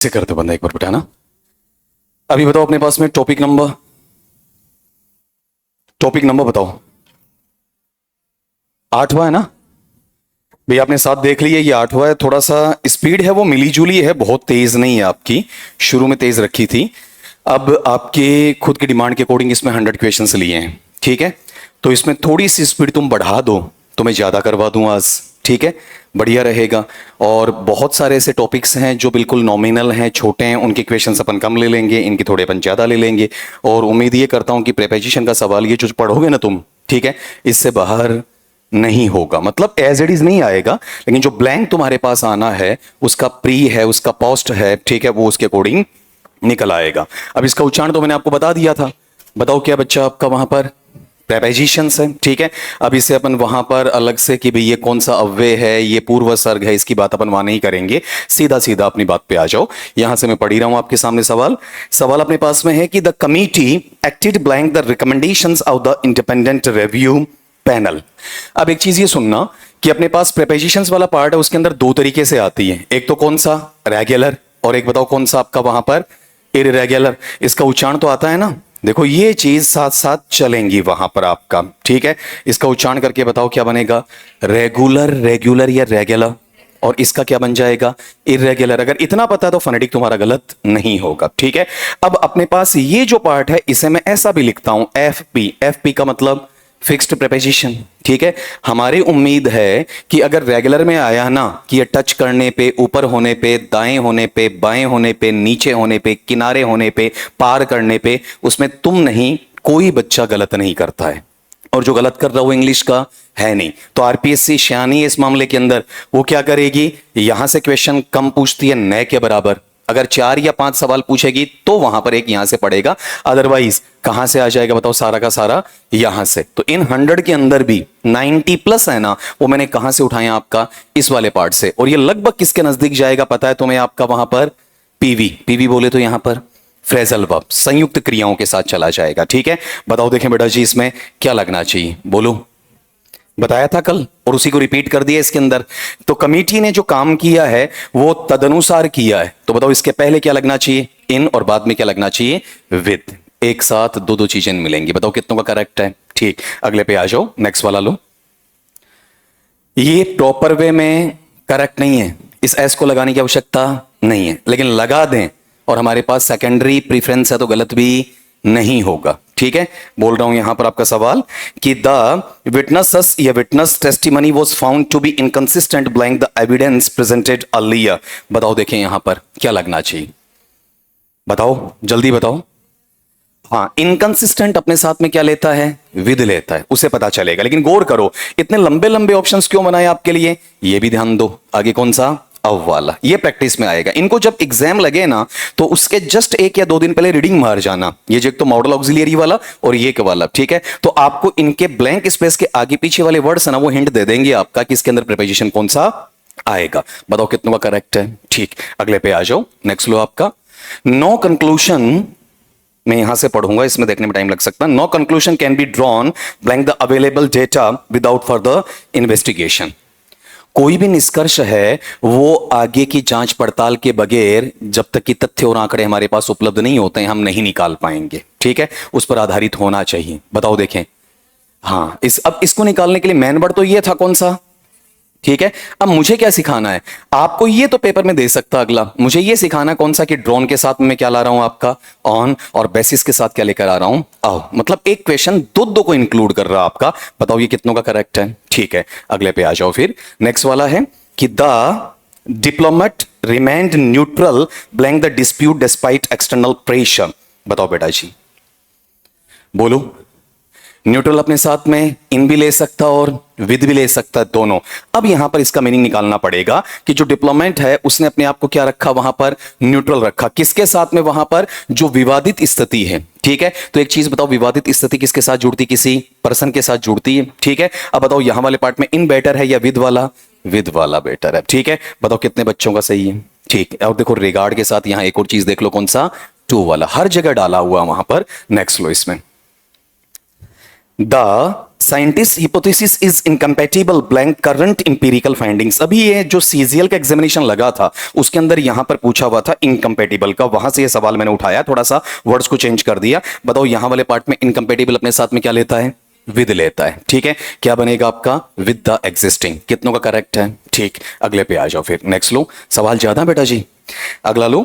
से करते बंदा एक बार बेटा ना। अभी बताओ अपने पास में टॉपिक नंबर बताओ। 8वां है ना भैया, आपने साथ देख लिया, ये 8वां है। थोड़ा सा स्पीड है वो मिली जुली है, बहुत तेज नहीं है आपकी। शुरू में तेज रखी थी, अब आपके खुद की डिमांड के अकॉर्डिंग इसमें 100 क्वेश्चंस लिए हैं। ठीक है, तो इसमें थोड़ी सी स्पीड तुम बढ़ा दो तो मैं ज्यादा करवा दूं आज। ठीक है, बढ़िया रहेगा। और बहुत सारे ऐसे टॉपिक्स हैं जो बिल्कुल नॉमिनल हैं, छोटे हैं, उनके क्वेश्चंस अपन कम ले लेंगे, इनके थोड़े अपन ज्यादा ले लेंगे। और उम्मीद ये करता हूं कि प्रीपोजिशन का सवाल ये जो पढ़ोगे ना तुम, ठीक है, इससे बाहर नहीं होगा, मतलब एज इट इज नहीं आएगा, लेकिन जो ब्लैंक तुम्हारे पास आना है उसका प्री है, उसका पोस्ट है, ठीक है, वो उसके अकॉर्डिंग निकल आएगा। अब इसका उच्चारण तो मैंने आपको बता दिया था। बताओ क्या बच्चा आपका वहां पर प्रेपोजिशंस है। ठीक है, अब इसे अपन वहां पर अलग से कि भाई ये कौन सा अव्यय है, ये पूर्व सर्ग है, इसकी बात अपन वहां नहीं करेंगे। सीधा सीधा अपनी बात पे आ जाओ। यहां से मैं पढ़ ही रहा हूं आपके सामने सवाल अपने पास में है कि the committee acted blank the recommendations of the independent review panel. अब एक चीज ये सुनना कि अपने पास प्रेपोजिशंस वाला पार्ट है, उसके अंदर दो तरीके से आती है। एक तो कौन सा, रेगुलर, और एक बताओ कौन सा आपका वहां पर इररेगुलर। इसका उच्चारण तो आता है ना, देखो ये चीज साथ साथ चलेंगी वहां पर आपका। ठीक है, इसका उच्चारण करके बताओ क्या बनेगा, रेगुलर, रेगुलर या रेगुलर, और इसका क्या बन जाएगा, इरेगुलर। अगर इतना पता है तो फोनेटिक तुम्हारा गलत नहीं होगा। ठीक है, अब अपने पास ये जो पार्ट है इसे मैं ऐसा भी लिखता हूं, एफ पी। एफ पी का मतलब फिक्स्ड प्रेपोजिशन। ठीक है, हमारी उम्मीद है कि अगर रेगुलर में आया ना कि ये टच करने पे, ऊपर होने पे, दाएं होने पे, बाएं होने पे, नीचे होने पे, किनारे होने पे, पार करने पे, उसमें तुम नहीं, कोई बच्चा गलत नहीं करता है। और जो गलत कर रहा है वो इंग्लिश का है नहीं। तो आरपीएससी श्यानी है इस मामले के अंदर, वो क्या करेगी, यहां से क्वेश्चन कम पूछती है न के बराबर। अगर 4 या 5 सवाल पूछेगी तो वहां पर एक यहां से पड़ेगा, अदरवाइज कहां से आ जाएगा बताओ, सारा का सारा यहां से। तो इन 100 के अंदर भी 90 प्लस है ना, वो मैंने कहां से उठाया आपका, इस वाले पार्ट से। और ये लगभग किसके नजदीक जाएगा पता है तुम्हें आपका, वहां पर पीवी। पीवी बोले तो यहां पर फ्रेजल वर्ब, संयुक्त क्रियाओं के साथ चला जाएगा। ठीक है, बताओ देखें बेटा जी इसमें क्या लगना चाहिए, बोलो। बताया था कल और उसी को रिपीट कर दिया इसके अंदर। तो कमेटी ने जो काम किया है वो तदनुसार किया है। तो बताओ इसके पहले क्या लगना चाहिए, इन, और बाद में क्या लगना चाहिए, विद। एक साथ दो दो चीजें मिलेंगी। बताओ कितनों का करेक्ट है। ठीक, अगले पे आ जाओ, नेक्स्ट वाला लो। ये प्रॉपर वे में करेक्ट नहीं है, इस एस को लगाने की आवश्यकता नहीं है, लेकिन लगा दें और हमारे पास सेकेंडरी प्रीफरेंस है तो गलत भी नहीं होगा। ठीक है, बोल रहा हूं यहां पर आपका सवाल कि द विटनेसेस या witness testimony was found to be inconsistent blank the evidence presented earlier. बताओ देखें यहां पर क्या लगना चाहिए, बताओ जल्दी बताओ। हाँ, इनकंसिस्टेंट अपने साथ में क्या लेता है, विद लेता है, उसे पता चलेगा। लेकिन गौर करो इतने लंबे लंबे ऑप्शंस क्यों बनाए आपके लिए, ये भी ध्यान दो। आगे कौन सा, अब वाला, ये प्रैक्टिस में आएगा। इनको जब एग्जाम लगे ना तो उसके जस्ट 1 या 2 दिन पहले रीडिंग मार जाना। ये जो एक तो मॉडल ऑक्सिलियरी वाला और ये के वाला, ठीक है, तो आपको इनके ब्लैंक स्पेस के आगे पीछे वाले वर्ड्स है ना, वो हिंट दे देंगे आपका कि इसके अंदर प्रीपोजिशन कौन सा आएगा। बताओ कितना करेक्ट है। ठीक, अगले पे आ जाओ, नेक्स्ट लो आपका। नो कंक्लूजन, मैं यहां से पढ़ूंगा, इसमें देखने में टाइम लग सकता है। No conclusion can be drawn blank the available data without further investigation. कोई भी निष्कर्ष है वो आगे की जांच पड़ताल के बगैर, जब तक कि तथ्य और आंकड़े हमारे पास उपलब्ध नहीं होते हैं, हम नहीं निकाल पाएंगे। ठीक है, उस पर आधारित होना चाहिए। बताओ देखें, हाँ, अब इसको निकालने के लिए मेन वर्ड तो ये था कौन सा। ठीक है, अब मुझे क्या सिखाना है आपको, ये तो पेपर में दे सकता अगला, मुझे ये सिखाना कौन सा कि ड्रोन के साथ में क्या ला रहा हूं आपका, ऑन, और बेसिस के साथ क्या लेकर आ रहा हूं, आओ। मतलब एक क्वेश्चन दो दो को इंक्लूड कर रहा आपका। बताओ ये कितनों का करेक्ट है। ठीक है, अगले पे आ जाओ फिर। नेक्स्ट वाला है कि the diplomat remained neutral blank the dispute despite external pressure. बताओ बेटा जी, बोलो। न्यूट्रल अपने साथ में इन भी ले सकता और विद भी ले सकता है, दोनों। अब यहां पर इसका मीनिंग निकालना पड़ेगा कि जो डिप्लोमेट है उसने अपने आप को क्या रखा, वहां पर न्यूट्रल रखा। किसके साथ में, वहां पर जो विवादित स्थिति है। ठीक है, तो एक चीज बताओ, विवादित स्थिति किसके साथ जुड़ती, किसी पर्सन के साथ जुड़ती है। ठीक है, अब बताओ यहां वाले पार्ट में इन बेटर है या विद वाला, विद वाला बेटर है। ठीक है, बताओ कितने बच्चों का सही है। ठीक है, और देखो रिगार्ड के साथ यहां एक और चीज देख लो, कौन सा, टू वाला, हर जगह डाला हुआ वहां पर। नेक्स्ट लो इसमें, the scientist hypothesis is incompatible blank current empirical findings. अभी ये जो सीजीएल का एग्जामिनेशन लगा था उसके अंदर यहां पर पूछा हुआ था इनकम्पैटिबल का, वहां से ये सवाल मैंने उठाया, थोड़ा सा वर्ड्स को चेंज कर दिया। बताओ यहां वाले पार्ट में इनकम्पैटिबल अपने साथ में क्या लेता है, विद लेता है, ठीक है। क्या बनेगा आपका, विद द एग्जिस्टिंग। कितनों का करेक्ट है, ठीक। अगले पे आ जाओ फिर, नेक्स्ट लो, सवाल ज्यादा बेटा जी, अगला लो।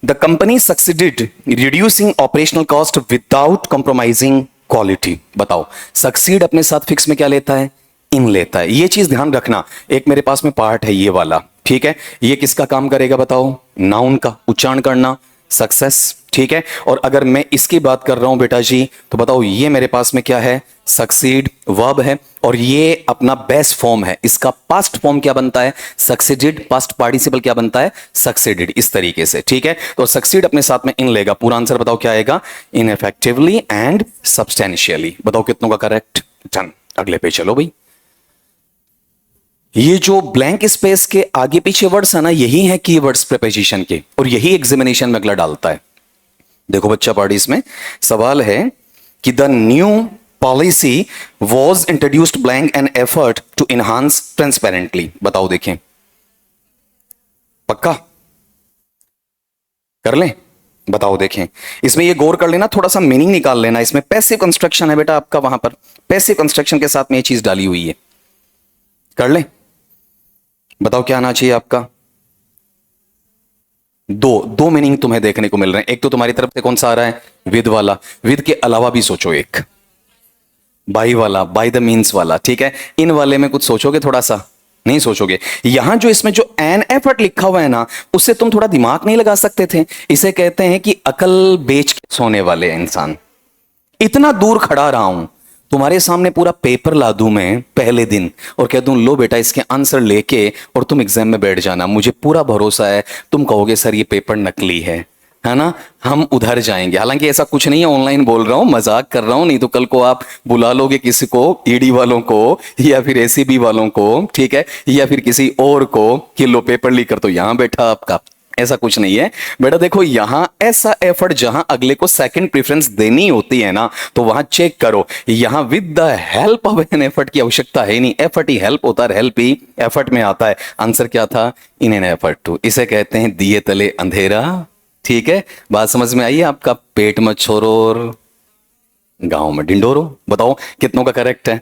The company succeeded reducing operational cost without compromising quality. बताओ सक्सीड अपने साथ फिक्स में क्या लेता है, इन लेता है। ये चीज ध्यान रखना, एक मेरे पास में पार्ट है ये वाला, ठीक है, ये किसका काम करेगा बताओ, नाउन का उच्चारण करना, सक्सेस, ठीक है। और अगर मैं इसकी बात कर रहा हूं बेटा जी तो बताओ ये मेरे पास में क्या है, सक्सीड वर्ब है, और ये अपना बेस्ट फॉर्म है। इसका पास्ट फॉर्म क्या बनता है, सक्सीडेड, पास्ट पार्टिसिपल क्या बनता है, सक्सीडेड, इस तरीके से, ठीक है। तो सक्सीड अपने साथ में इन लेगा। पूरा आंसर बताओ क्या आएगा, इनइफेक्टिवली एंड सब्सटेंशियली। बताओ कितनों का करेक्ट, डन। अगले पे चलो भाई। ये जो ब्लैंक स्पेस के आगे पीछे वर्ड्स है ना, यही है कीवर्ड्स प्रीपोजिशन के, और यही एग्जामिनेशन में अगला डालता है। देखो बच्चा पढ़ी, इसमें सवाल है कि the new policy was introduced blank an effort to enhance transparently. बताओ देखें, पक्का कर लें, बताओ देखें। इसमें ये गौर कर लेना, थोड़ा सा मीनिंग निकाल लेना। इसमें पैसिव कंस्ट्रक्शन है बेटा आपका, वहां पर पैसिव कंस्ट्रक्शन के साथ में ये चीज डाली हुई है, कर लें। बताओ क्या आना चाहिए आपका, दो मीनिंग तुम्हें देखने को मिल रहे हैं। एक तो तुम्हारी तरफ से कौन सा आ रहा है, विद वाला, विद के अलावा भी सोचो एक बाई वाला, बाई द मीन्स वाला, ठीक है। इन वाले में कुछ सोचोगे, थोड़ा सा नहीं सोचोगे। यहां जो इसमें जो एन एफर्ट लिखा हुआ है ना, उससे तुम थोड़ा दिमाग नहीं लगा सकते थे। इसे कहते हैं कि अकल बेच के सोने वाले इंसान। इतना दूर खड़ा रहा हूं, तुम्हारे सामने पूरा पेपर ला दूं मैं पहले दिन और कह दूं लो बेटा इसके आंसर लेके और तुम एग्जाम में बैठ जाना। मुझे पूरा भरोसा है तुम कहोगे सर ये पेपर नकली है ना, हम उधर जाएंगे। हालांकि ऐसा कुछ नहीं है, ऑनलाइन बोल रहा हूं, मजाक कर रहा हूं, नहीं तो कल को आप बुला लोगे किसी को, ईडी वालों को या फिर एसीबी वालों को, ठीक है, या फिर किसी और को कि लो पेपर लीक कर, तो यहां बैठा आपका। ऐसा कुछ नहीं है बेटा। देखो यहां ऐसा एफर्ट जहां अगले को सेकंड प्रेफरेंस देनी होती है ना, तो वहां चेक करो, यहां with the help of an effort की आवश्यकता है नहीं। एफर्ट ही हेल्प होता है, हेल्प ही एफर्ट में आता है। आंसर क्या था, इन एन एफर्ट टू। इसे कहते हैं दिए तले अंधेरा, ठीक है। बात समझ में आई आपका, पेट में छोरो और गांव में डिंडोरो। बताओ कितनों का करेक्ट है।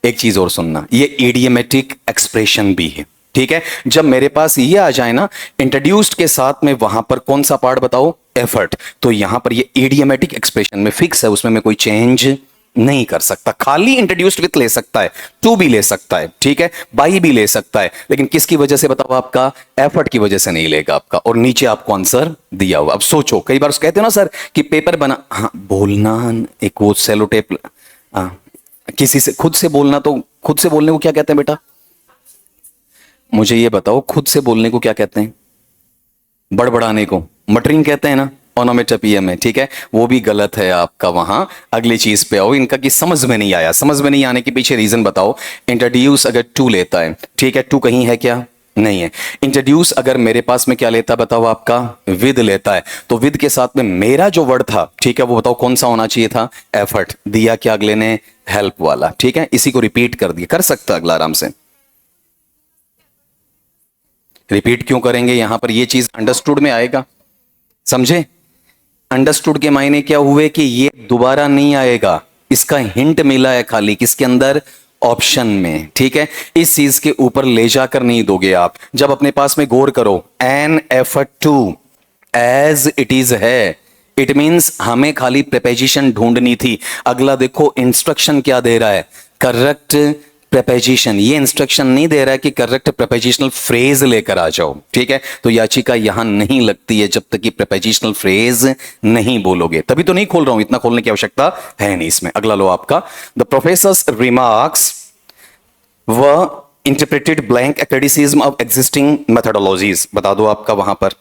एक चीज और सुनना, ये इडियमेटिक एक्सप्रेशन भी है, ठीक है। जब मेरे पास ये आ जाए ना इंट्रोड्यूस्ड के साथ में, वहां पर कौन सा पार्ट बताओ, एफर्ट, तो यहां पर ये इडियमेटिक एक्सप्रेशन में फिक्स है, उसमें मैं कोई चेंज नहीं कर सकता। खाली इंट्रोड्यूस्ड विथ ले सकता है, टू भी ले सकता है, ठीक है, बाई भी ले सकता है, लेकिन किसकी वजह से बताओ, आपका एफर्ट की वजह से नहीं लेगा आपका। और नीचे आपको आंसर दिया हुआ। अब सोचो, कई बार कहते हो ना सर कि पेपर बना, हाँ बोलना, एक वो सेलो टेप, किसी से खुद से बोलना, तो खुद से बोलने को क्या कहते हैं बेटा, मुझे ये बताओ, खुद से बोलने को क्या कहते हैं, बड़बड़ाने को मटरिंग कहते हैं ना, ओनोमेटोपिया में, ठीक है, वो भी गलत है आपका। वहां अगली चीज पे आओ, इनका कि समझ में नहीं आया। समझ में नहीं आने के पीछे रीजन बताओ। इंट्रोड्यूस अगर टू लेता है, ठीक है, टू कहीं है क्या, नहीं है। इंट्रोड्यूस अगर मेरे पास में क्या लेता बताओ, आपका विद लेता है, तो विद के साथ में मेरा जो वर्ड था, ठीक है, वो बताओ कौन सा होना चाहिए था, एफर्ट। दिया क्या अगले ने, हेल्प वाला, ठीक है। इसी को रिपीट कर दिया, कर सकता अगला आराम से। रिपीट क्यों करेंगे, यहां पर ये चीज अंडरस्टूड में आएगा, समझे। अंडरस्टूड के मायने क्या हुए कि ये दोबारा नहीं आएगा, इसका हिंट मिला है खाली किसके अंदर, ऑप्शन में, ठीक है। इस चीज के ऊपर ले जाकर नहीं दोगे आप। जब अपने पास में गौर करो, an effort to as it is है, इट मींस हमें खाली प्रीपोजिशन ढूंढनी थी। अगला देखो इंस्ट्रक्शन क्या दे रहा है, करेक्ट प्रीपोजिशन। ये इंस्ट्रक्शन नहीं दे रहा है कि करेक्ट प्रीपोजिशनल फ्रेज लेकर आ जाओ, ठीक है। तो याचिका यहां नहीं लगती है जब तक कि प्रीपोजिशनल फ्रेज नहीं बोलोगे, तभी तो नहीं खोल रहा हूं, इतना खोलने की आवश्यकता है नहीं इसमें। अगला लो आपका, द प्रोफेसर्स रिमार्क्स व interpreted blank criticism of existing methodologies. बता दो आपका वहां पर,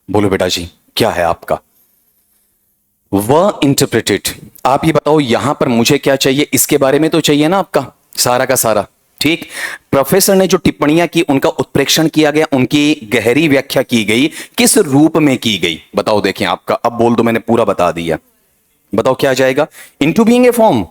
बोलो बेटा जी क्या है आपका, वह इंटरप्रेटेड। आप ये बताओ यहां पर मुझे क्या चाहिए, इसके बारे में तो चाहिए ना आपका सारा का सारा, ठीक। प्रोफेसर ने जो टिप्पणियां की उनका उत्प्रेक्षण किया गया, उनकी गहरी व्याख्या की गई, किस रूप में की गई बताओ। देखें आपका, अब बोल दो, मैंने पूरा बता दिया, बताओ क्या जाएगा, इनटू बीइंग ए फॉर्म,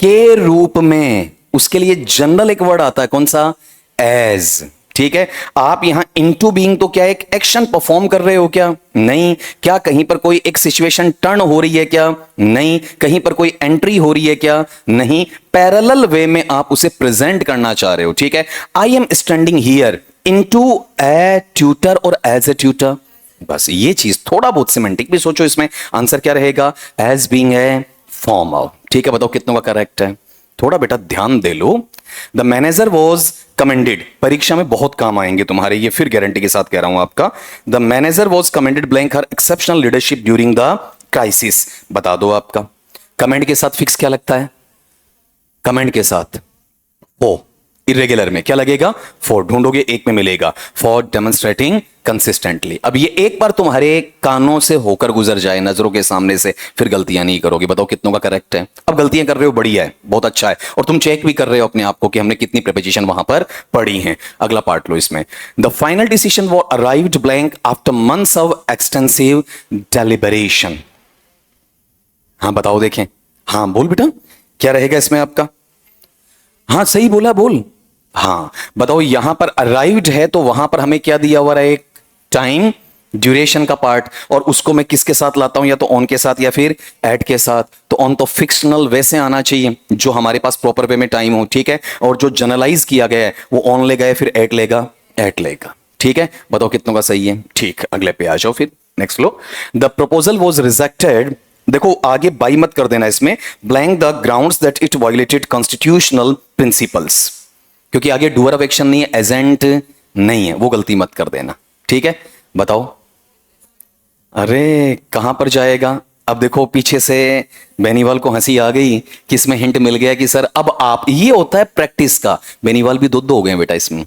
के रूप में, उसके लिए जनरल एक वर्ड आता है, कौन सा? एज। ठीक है, आप यहां इनटू बीइंग तो क्या एक एक्शन परफॉर्म कर रहे हो क्या? नहीं। क्या कहीं पर कोई एक सिचुएशन टर्न हो रही है क्या? नहीं। कहीं पर कोई एंट्री हो रही है क्या? नहीं। पैरेलल वे में आप उसे प्रेजेंट करना चाह रहे हो। ठीक है, I am standing here into A tutor और एज ए ट्यूटर। बस ये चीज, थोड़ा बहुत सिमेंटिक भी सोचो इसमें। आंसर क्या रहेगा? As being a form of. ठीक है, बताओ कितनों का करेक्ट है? थोड़ा बेटा ध्यान दे लो। द मैनेजर वॉज कमेंडेड, परीक्षा में बहुत काम आएंगे तुम्हारे, ये फिर गारंटी के साथ कह रहा हूं आपका। The manager was commended blank her exceptional leadership during the crisis. बता दो आपका कमेंड के साथ फिक्स क्या लगता है? कमेंड के साथ ओ, इरेगुलर में क्या लगेगा? फॉर। ढूंढोगे एक में मिलेगा, फॉर डेमोन्स्ट्रेटिंग कंसिस्टेंटली। अब ये एक बार तुम्हारे कानों से होकर गुजर जाए, नजरों के सामने से, फिर गलतियां नहीं करोगे। बताओ कितनों का करेक्ट है? अब गलतियां कर रहे हो, बढ़िया है, बहुत अच्छा है, और तुम चेक भी कर रहे हो अपने आप को कि हमने कितनी प्रिपोजिशन वहां पर पढ़ी है। अगला पार्ट लो इसमें। द फाइनल डिसीजन वो arrived blank after months of extensive deliberation. हाँ बताओ, देखें। हाँ बोल बेटा, क्या रहेगा इसमें आपका? हाँ सही बोला, बोल। हाँ बताओ, यहां पर अराइव्ड है तो वहां पर हमें क्या दिया हुआ है? एक टाइम ड्यूरेशन का पार्ट, और उसको मैं किसके साथ लाता हूं? या तो ऑन के साथ या फिर एट के साथ। तो ऑन तो फिक्शनल वैसे आना चाहिए जो हमारे पास प्रॉपर वे में टाइम हो। ठीक है, और जो जनरलाइज किया गया है वो ऑन लेगा या फिर एट लेगा? एट लेगा। ठीक है, बताओ कितनों का सही है? ठीक, अगले पे आ जाओ फिर, नेक्स्ट लो। The proposal was rejected. देखो आगे बाई मत कर देना इसमें, blank the grounds that it violated constitutional principles, क्योंकि आगे डूअर ऑफ एक्शन नहीं है, एजेंट नहीं है, वो गलती मत कर देना। ठीक है, बताओ। अरे कहां पर जाएगा? अब देखो पीछे से बेनीवाल को हंसी आ गई कि इसमें हिंट मिल गया कि सर अब आप, ये होता है प्रैक्टिस का। बेनीवाल भी दो हो गए बेटा इसमें।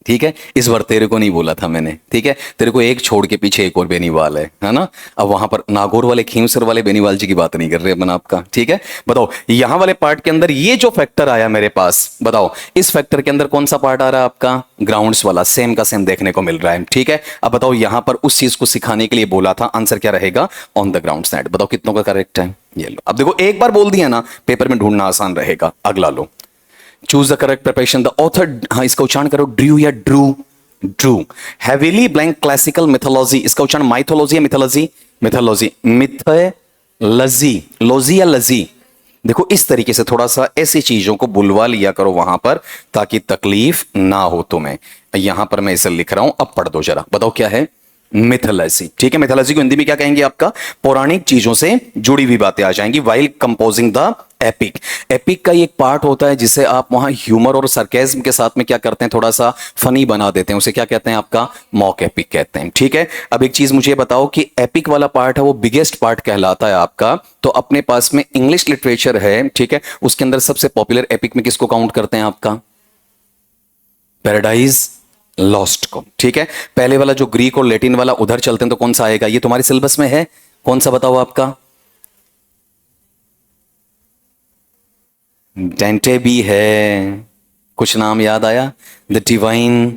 ठीक है, इस बार तेरे को नहीं बोला था मैंने। ठीक है, तेरे को एक छोड़ के पीछे एक और बेनीवाल है ना। अब वहां पर नागौर वाले, खींवसर वाले बेनीवाल जी की बात नहीं कर रहे अपन आपका। ठीक है, बताओ यहां वाले पार्ट के अंदर ये जो फैक्टर आया मेरे पास, बताओ इस फैक्टर के अंदर कौन सा पार्ट आ रहा है आपका? ग्राउंड्स वाला, सेम का सेम देखने को मिल रहा है। ठीक है, अब बताओ यहां पर उस चीज को सिखाने के लिए बोला था, आंसर क्या रहेगा? On the ground side. बताओ कितनों का करेक्ट है? ये लो, अब देखो एक बार बोल दिया ना, पेपर में ढूंढना आसान रहेगा। अगला लो, choose the correct preparation. The author, हाँ इसका उच्चारण करो, ड्रू या Drew? Drew. Heavily blank classical mythology, इसका उच्चारण माइथोलॉजी या मिथोलॉजी? मिथोलॉजी। मिथोलॉजी, लॉजी या लजी? देखो इस तरीके से थोड़ा सा ऐसी चीजों को बुलवा लिया करो वहां पर, ताकि तकलीफ ना हो तुम्हें। यहां पर मैं इसे लिख रहा हूं, अब पढ़ दो जरा। बताओ क्या है? मिथोलॉजी। ठीक है, मिथोलॉजी को हिंदी में क्या कहेंगे आपका? पौराणिक चीजों से जुड़ी हुई बातें आ जाएंगी। While composing the epic, epic का एक पार्ट होता है जिसे आप वहां ह्यूमर और सरकेज्म के साथ में क्या करते हैं, थोड़ा सा फनी बना देते हैं, उसे क्या कहते हैं आपका? मॉक एपिक कहते हैं। ठीक है, अब एक चीज मुझे बताओ कि एपिक वाला पार्ट है वो बिगेस्ट पार्ट कहलाता है आपका। तो अपने पास में इंग्लिश लिटरेचर है, ठीक है, उसके अंदर सबसे पॉपुलर एपिक में किसको काउंट करते हैं आपका? पैराडाइज लॉस्ट को। ठीक है, पहले वाला जो ग्रीक और लैटिन वाला उधर चलते हैं तो कौन सा आएगा? ये तुम्हारे सिलेबस में है, कौन सा बताओ आपका? डेंटे भी है, कुछ नाम याद आया? The divine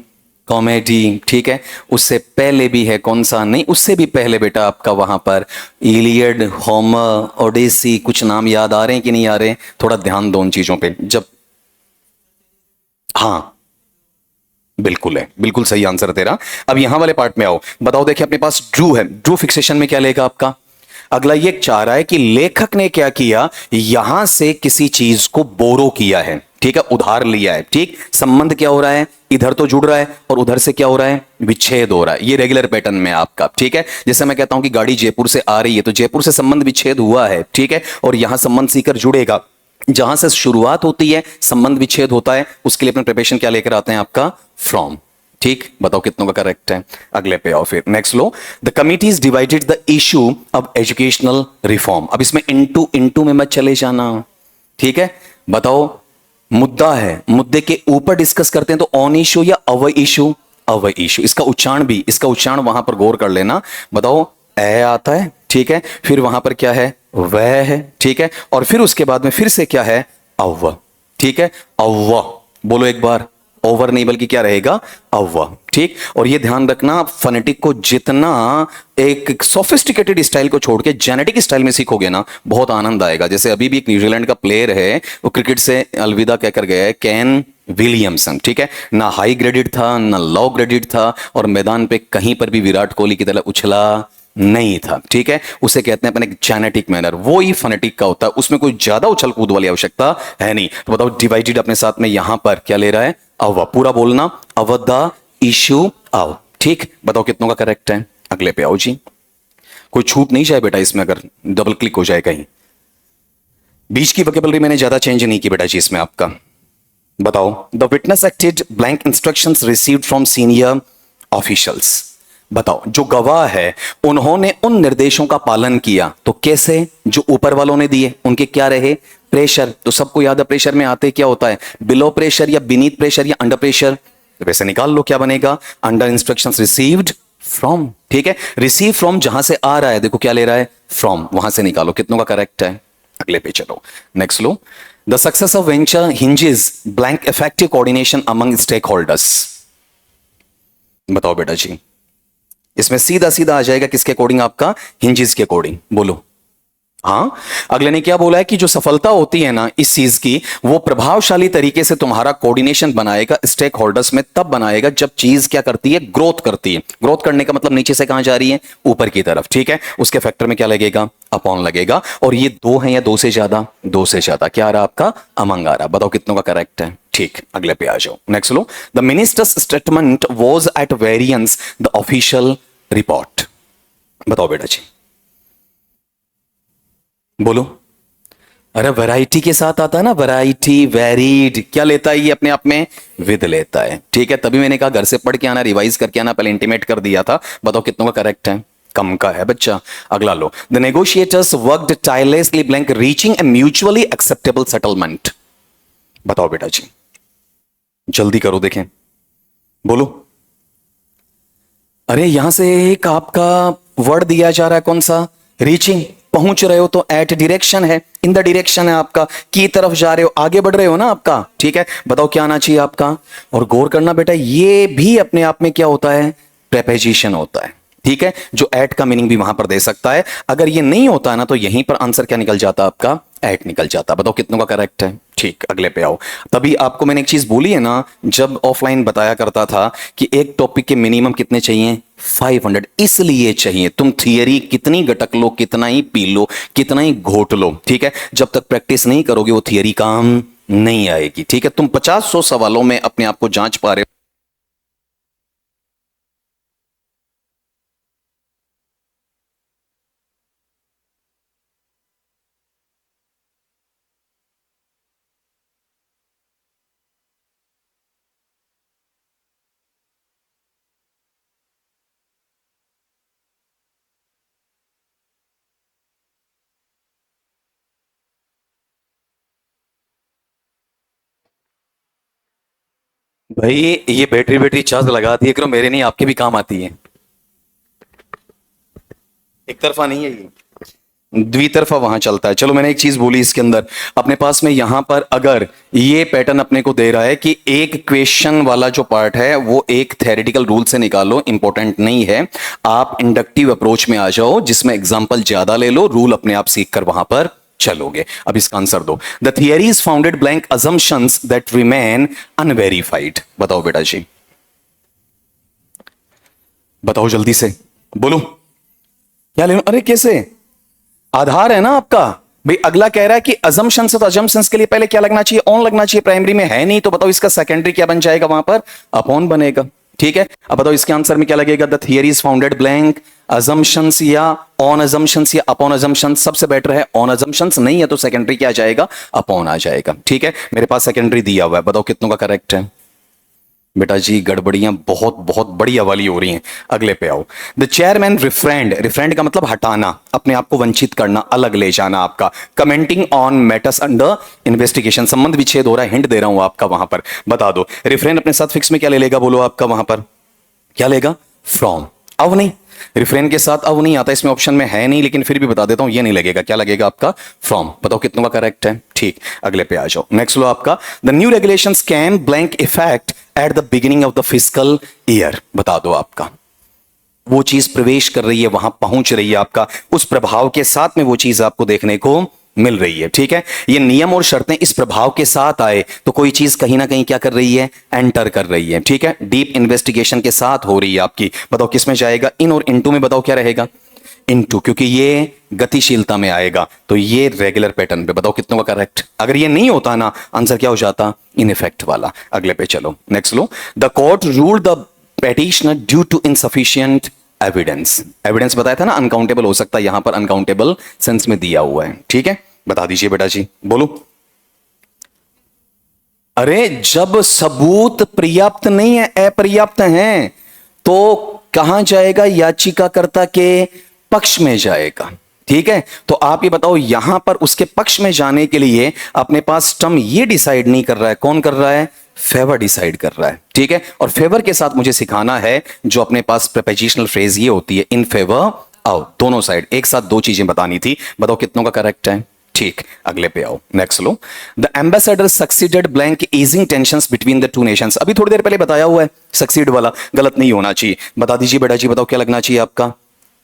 comedy. ठीक है, उससे पहले भी है, कौन सा? नहीं, उससे भी पहले बेटा आपका वहां पर इलियड, होमर, ओडेसी, कुछ नाम याद आ रहे हैं कि नहीं आ रहे? थोड़ा ध्यान दो उन चीजों पे। जब, हाँ बिल्कुल है, बिल्कुल सही आंसर तेरा। अब यहां वाले पार्ट में आओ, बताओ। देखिए अपने पास ड्रू है, ड्रू फिक्सेशन में क्या लेगा आपका? अगला ये चाह रहा है कि लेखक ने क्या किया, यहां से किसी चीज को बोरो किया है। ठीक है, उधार लिया है। ठीक, संबंध क्या हो रहा है? इधर तो जुड़ रहा है और उधर से क्या हो रहा है? विच्छेद हो रहा है। ये रेगुलर पैटर्न में आपका। ठीक है, जैसे मैं कहता हूं कि गाड़ी जयपुर से आ रही है तो जयपुर से संबंध विच्छेद हुआ है। ठीक है, और यहां संबंध सीकर जुड़ेगा, जहां से शुरुआत होती है संबंध विच्छेद होता है, उसके लिए अपने प्रिपरेशन क्या लेकर आते हैं आपका? फ्रॉम। ठीक, बताओ कितनों का करेक्ट है? अगले पे आओ फिर, नेक्स्ट लो। The committees divided the issue of educational reform. अब इसमें इनटू में मत चले जाना। ठीक है, बताओ मुद्दा है, मुद्दे के ऊपर डिस्कस करते हैं तो ऑन इशू या अव इशू? अव इशू। इसका उच्चारण भी, इसका उच्चारण वहां पर गौर कर लेना। बताओ ए आता है, ठीक है, फिर वहां पर क्या है? वह है। ठीक है, और फिर उसके बाद में फिर से क्या है? अव। ठीक है, अव बोलो एक बार, ओवर नहीं बल्कि क्या रहेगा, अव्वा। ठीक, और ये ध्यान रखना, फनेटिक को जितना एक सोफिस्टिकेटेड स्टाइल को छोड़ के जेनेटिक स्टाइल में सीखोगे ना, बहुत आनंद आएगा। जैसे अभी भी एक न्यूजीलैंड का प्लेयर है, वो क्रिकेट से अलविदा कहकर गया है, केन विलियमसन। ठीक है, ना हाई ग्रेडेड था ना लो ग्रेडेड था, और मैदान पे कहीं पर भी विराट कोहली की तरह उछला नहीं था। ठीक है, उसे कहते हैं अपने जेनेटिक मैनर, वो ही फनेटिक का होता है, उसमें कोई ज्यादा उछल कूद वाली आवश्यकता है नहीं। तो बताओ डिवाइडेड अपने साथ में यहां पर क्या ले रहा है, अव। पूरा बोलना, अवदा इशू आव। ठीक, बताओ कितनों का करेक्ट है, अगले पे आओ जी। कोई छूट नहीं जाए बेटा इसमें, अगर डबल क्लिक हो जाए कहीं। बीच की वोकैबुलरी मैंने ज्यादा चेंज नहीं की बेटा जी इसमें आपका। बताओ, the witness acted blank instructions received from senior officials. बताओ, जो गवाह है उन्होंने उन निर्देशों का पालन किया, तो कैसे, जो ऊपर वालों ने दिए, उनके क्या रहे, प्रेशर। तो सबको याद है प्रेशर में आते क्या होता है, बिलो प्रेशर या बीनीथ प्रेशर या अंडर प्रेशर। तो वैसे निकाल लो क्या बनेगा, अंडर इंस्ट्रक्शंस रिसीव्ड फ्रॉम। ठीक है, रिसीव फ्रॉम जहां से आ रहा है, देखो क्या ले रहा है, फ्रॉम, वहां से निकालो कितनों का करेक्ट है। अगले पे चलो, नेक्स्ट लो। The success of venture hinges blank effective coordination among stakeholders. बताओ बेटा जी, इसमें सीधा सीधा आ जाएगा किसके अकॉर्डिंग, आपका हिंजेस के अकॉर्डिंग। बोलो हाँ। अगले ने क्या बोला है कि जो सफलता होती है ना इस चीज की, वो प्रभावशाली तरीके से तुम्हारा कोऑर्डिनेशन बनाएगा स्टेक होल्डर्स में, तब बनाएगा जब चीज क्या करती है, ग्रोथ करती है। ग्रोथ करने का मतलब नीचे से कहां जा रही है, ऊपर की तरफ। ठीक है, उसके फैक्टर में क्या लगेगा, अपॉन लगेगा। और ये दो है या दो से ज्यादा, दो से ज्यादा। क्या आ रहा आपका, अमंग आ रहा। बताओ कितनों का करेक्ट है। ठीक, अगले पे आ जाओ, नेक्स्ट लो। The ministers statement was at variance the official report. बताओ बेटा जी, बोलो। अरे वैरायटी के साथ आता है ना, वैरायटी, वेरीड, क्या लेता है ये अपने आप में, विद लेता है। ठीक है, तभी मैंने कहा घर से पढ़ के आना, रिवाइज करके आना, पहले इंटीमेट कर दिया था। बताओ कितनों का करेक्ट है, कम का है बच्चा। अगला लो। The negotiators worked tirelessly blank reaching a mutually acceptable settlement. बताओ बेटा जी, जल्दी करो देखें, बोलो। अरे यहां से एक आपका वर्ड दिया जा रहा है, कौन सा, रीचिंग। पहुंच रहे हो तो एट डायरेक्शन है, इन द डायरेक्शन है आपका, की तरफ जा रहे हो, आगे बढ़ रहे हो ना आपका। ठीक है, बताओ क्या आना चाहिए आपका। और गौर करना बेटा, ये भी अपने आप में क्या होता है, प्रेपोजिशन होता है। ठीक है, जो एट का मीनिंग भी वहां पर दे सकता है। अगर ये नहीं होता है ना, तो यहीं पर आंसर क्या निकल जाता आपका, एट निकल जाता। बताओ कितनों का करेक्ट है। ठीक, अगले पे आओ। तभी आपको मैंने एक चीज बोली है ना, जब ऑफलाइन बताया करता था कि एक टॉपिक के मिनिमम कितने चाहिए, 500। इसलिए चाहिए, तुम थियरी कितनी गटक लो, कितना ही पी लो, कितना ही घोट लो, ठीक है, जब तक प्रैक्टिस नहीं करोगे वो थियरी काम नहीं आएगी। ठीक है, तुम 50-100 सवालों में अपने आप को जांच पा रहे हो। भाई ये बैटरी बैटरी चार्ज लगा दिए करो, मेरे नहीं आपके भी काम आती है। एक तरफा नहीं है ये, द्वितरफा वहां चलता है। चलो, मैंने एक चीज बोली इसके अंदर, अपने पास में यहां पर अगर ये पैटर्न अपने को दे रहा है कि एक क्वेश्चन वाला जो पार्ट है वो एक थ्योरेटिकल रूल से निकालो, इंपॉर्टेंट नहीं है। आप इंडक्टिव अप्रोच में आ जाओ, जिसमें एग्जांपल ज्यादा ले लो, रूल अपने आप सीख कर वहां पर चलोगे। अब इसका आंसर दो। The theory is founded blank assumptions that remain unverified. बताओ बेटा जी, बताओ जल्दी से, बोलो क्या ले लो। अरे कैसे, आधार है ना आपका भाई। अगला कह रहा है कि अजम्पशंस, तो अजम्पशंस के लिए पहले क्या लगना चाहिए, ऑन लगना चाहिए। प्राइमरी में है नहीं, तो बताओ इसका सेकेंडरी क्या बन जाएगा वहां पर, अपॉन बनेगा। ठीक है, अब बताओ इसके आंसर में क्या लगेगा, the theory is founded blank assumptions या ऑन अजम्पशंस या अपॉन अजम्पशंस। सबसे बेटर है ऑन अजम्पशंस, नहीं है तो सेकेंडरी क्या आ जाएगा, अपॉन आ जाएगा। ठीक है, मेरे पास सेकेंडरी दिया हुआ है, बताओ कितनों का करेक्ट है। बेटा जी गड़बड़ियां बहुत बहुत बढ़िया वाली हो रही हैं। अगले पे आओ। द चेयरमैन रिफ्रेंड, रिफ्रेंड का मतलब हटाना, अपने आप को वंचित करना, अलग ले जाना आपका। Commenting on matters under investigation, संबंध विच्छेद हो रहा है, हिंट दे रहा हूं आपका वहां पर, बता दो। रिफ्रेंड अपने साथ फिक्स में क्या ले लेगा, बोलो आपका वहां पर क्या लेगा, फ्रॉम। अब नहीं, रिफ्रेन के साथ अब नहीं आता, इसमें ऑप्शन में है नहीं, लेकिन फिर भी बता देता हूं, ये नहीं लगेगा। क्या लगेगा आपका? फ्रॉम। बताओ कितनों का करेक्ट है? ठीक, अगले पे आ जाओ। नेक्स्ट लो आपका, the new regulations can blank effect at the beginning of the fiscal year. बता दो आपका, वो चीज प्रवेश कर रही है, वहां पहुंच रही है, आपका उस प्रभाव के साथ में वो चीज आपको देखने को मिल रही है। ठीक है, ये नियम और शर्तें इस प्रभाव के साथ आए तो कोई चीज कहीं ना कहीं क्या कर रही है? एंटर कर रही है। ठीक है, डीप इन्वेस्टिगेशन के साथ हो रही है आपकी। बताओ किस में जाएगा? इन और इनटू में। बताओ क्या रहेगा? इनटू, क्योंकि ये गतिशीलता में आएगा, तो ये रेगुलर पैटर्न पे। बताओ कितनों का करेक्ट? अगर ये नहीं होता ना, आंसर क्या हो जाता? इन इफेक्ट वाला। अगले पे चलो, नेक्स्ट लो, the court ruled the petitioner due to insufficient evidence. Evidence बताया था ना, अनकाउंटेबल हो सकता है, यहां पर अनकाउंटेबल सेंस में दिया हुआ है। ठीक है, बता दीजिए बेटा जी, बोलो। अरे जब सबूत पर्याप्त नहीं है, अपर्याप्त हैं, तो कहां जाएगा? याचिकाकर्ता के पक्ष में जाएगा। ठीक है, तो आप ये बताओ, यहां पर उसके पक्ष में जाने के लिए अपने पास टर्म ये डिसाइड नहीं कर रहा है। कौन कर रहा है? फेवर डिसाइड कर रहा है। ठीक है, और फेवर के साथ मुझे सिखाना है जो अपने पास प्रीपोजिशनल फ्रेज ये होती है, इन फेवर ऑफ। दोनों साइड एक साथ दो चीजें बतानी थी। बताओ कितनों का करेक्ट है? ठीक, अगले पे आओ, नेक्स्ट लो, the ambassador succeeded blank easing tensions between the two nations. अभी थोड़ी देर पहले बताया हुआ है, सक्सीड वाला गलत नहीं होना चाहिए। बता दीजिए बेटा जी, बताओ क्या लगना चाहिए आपका?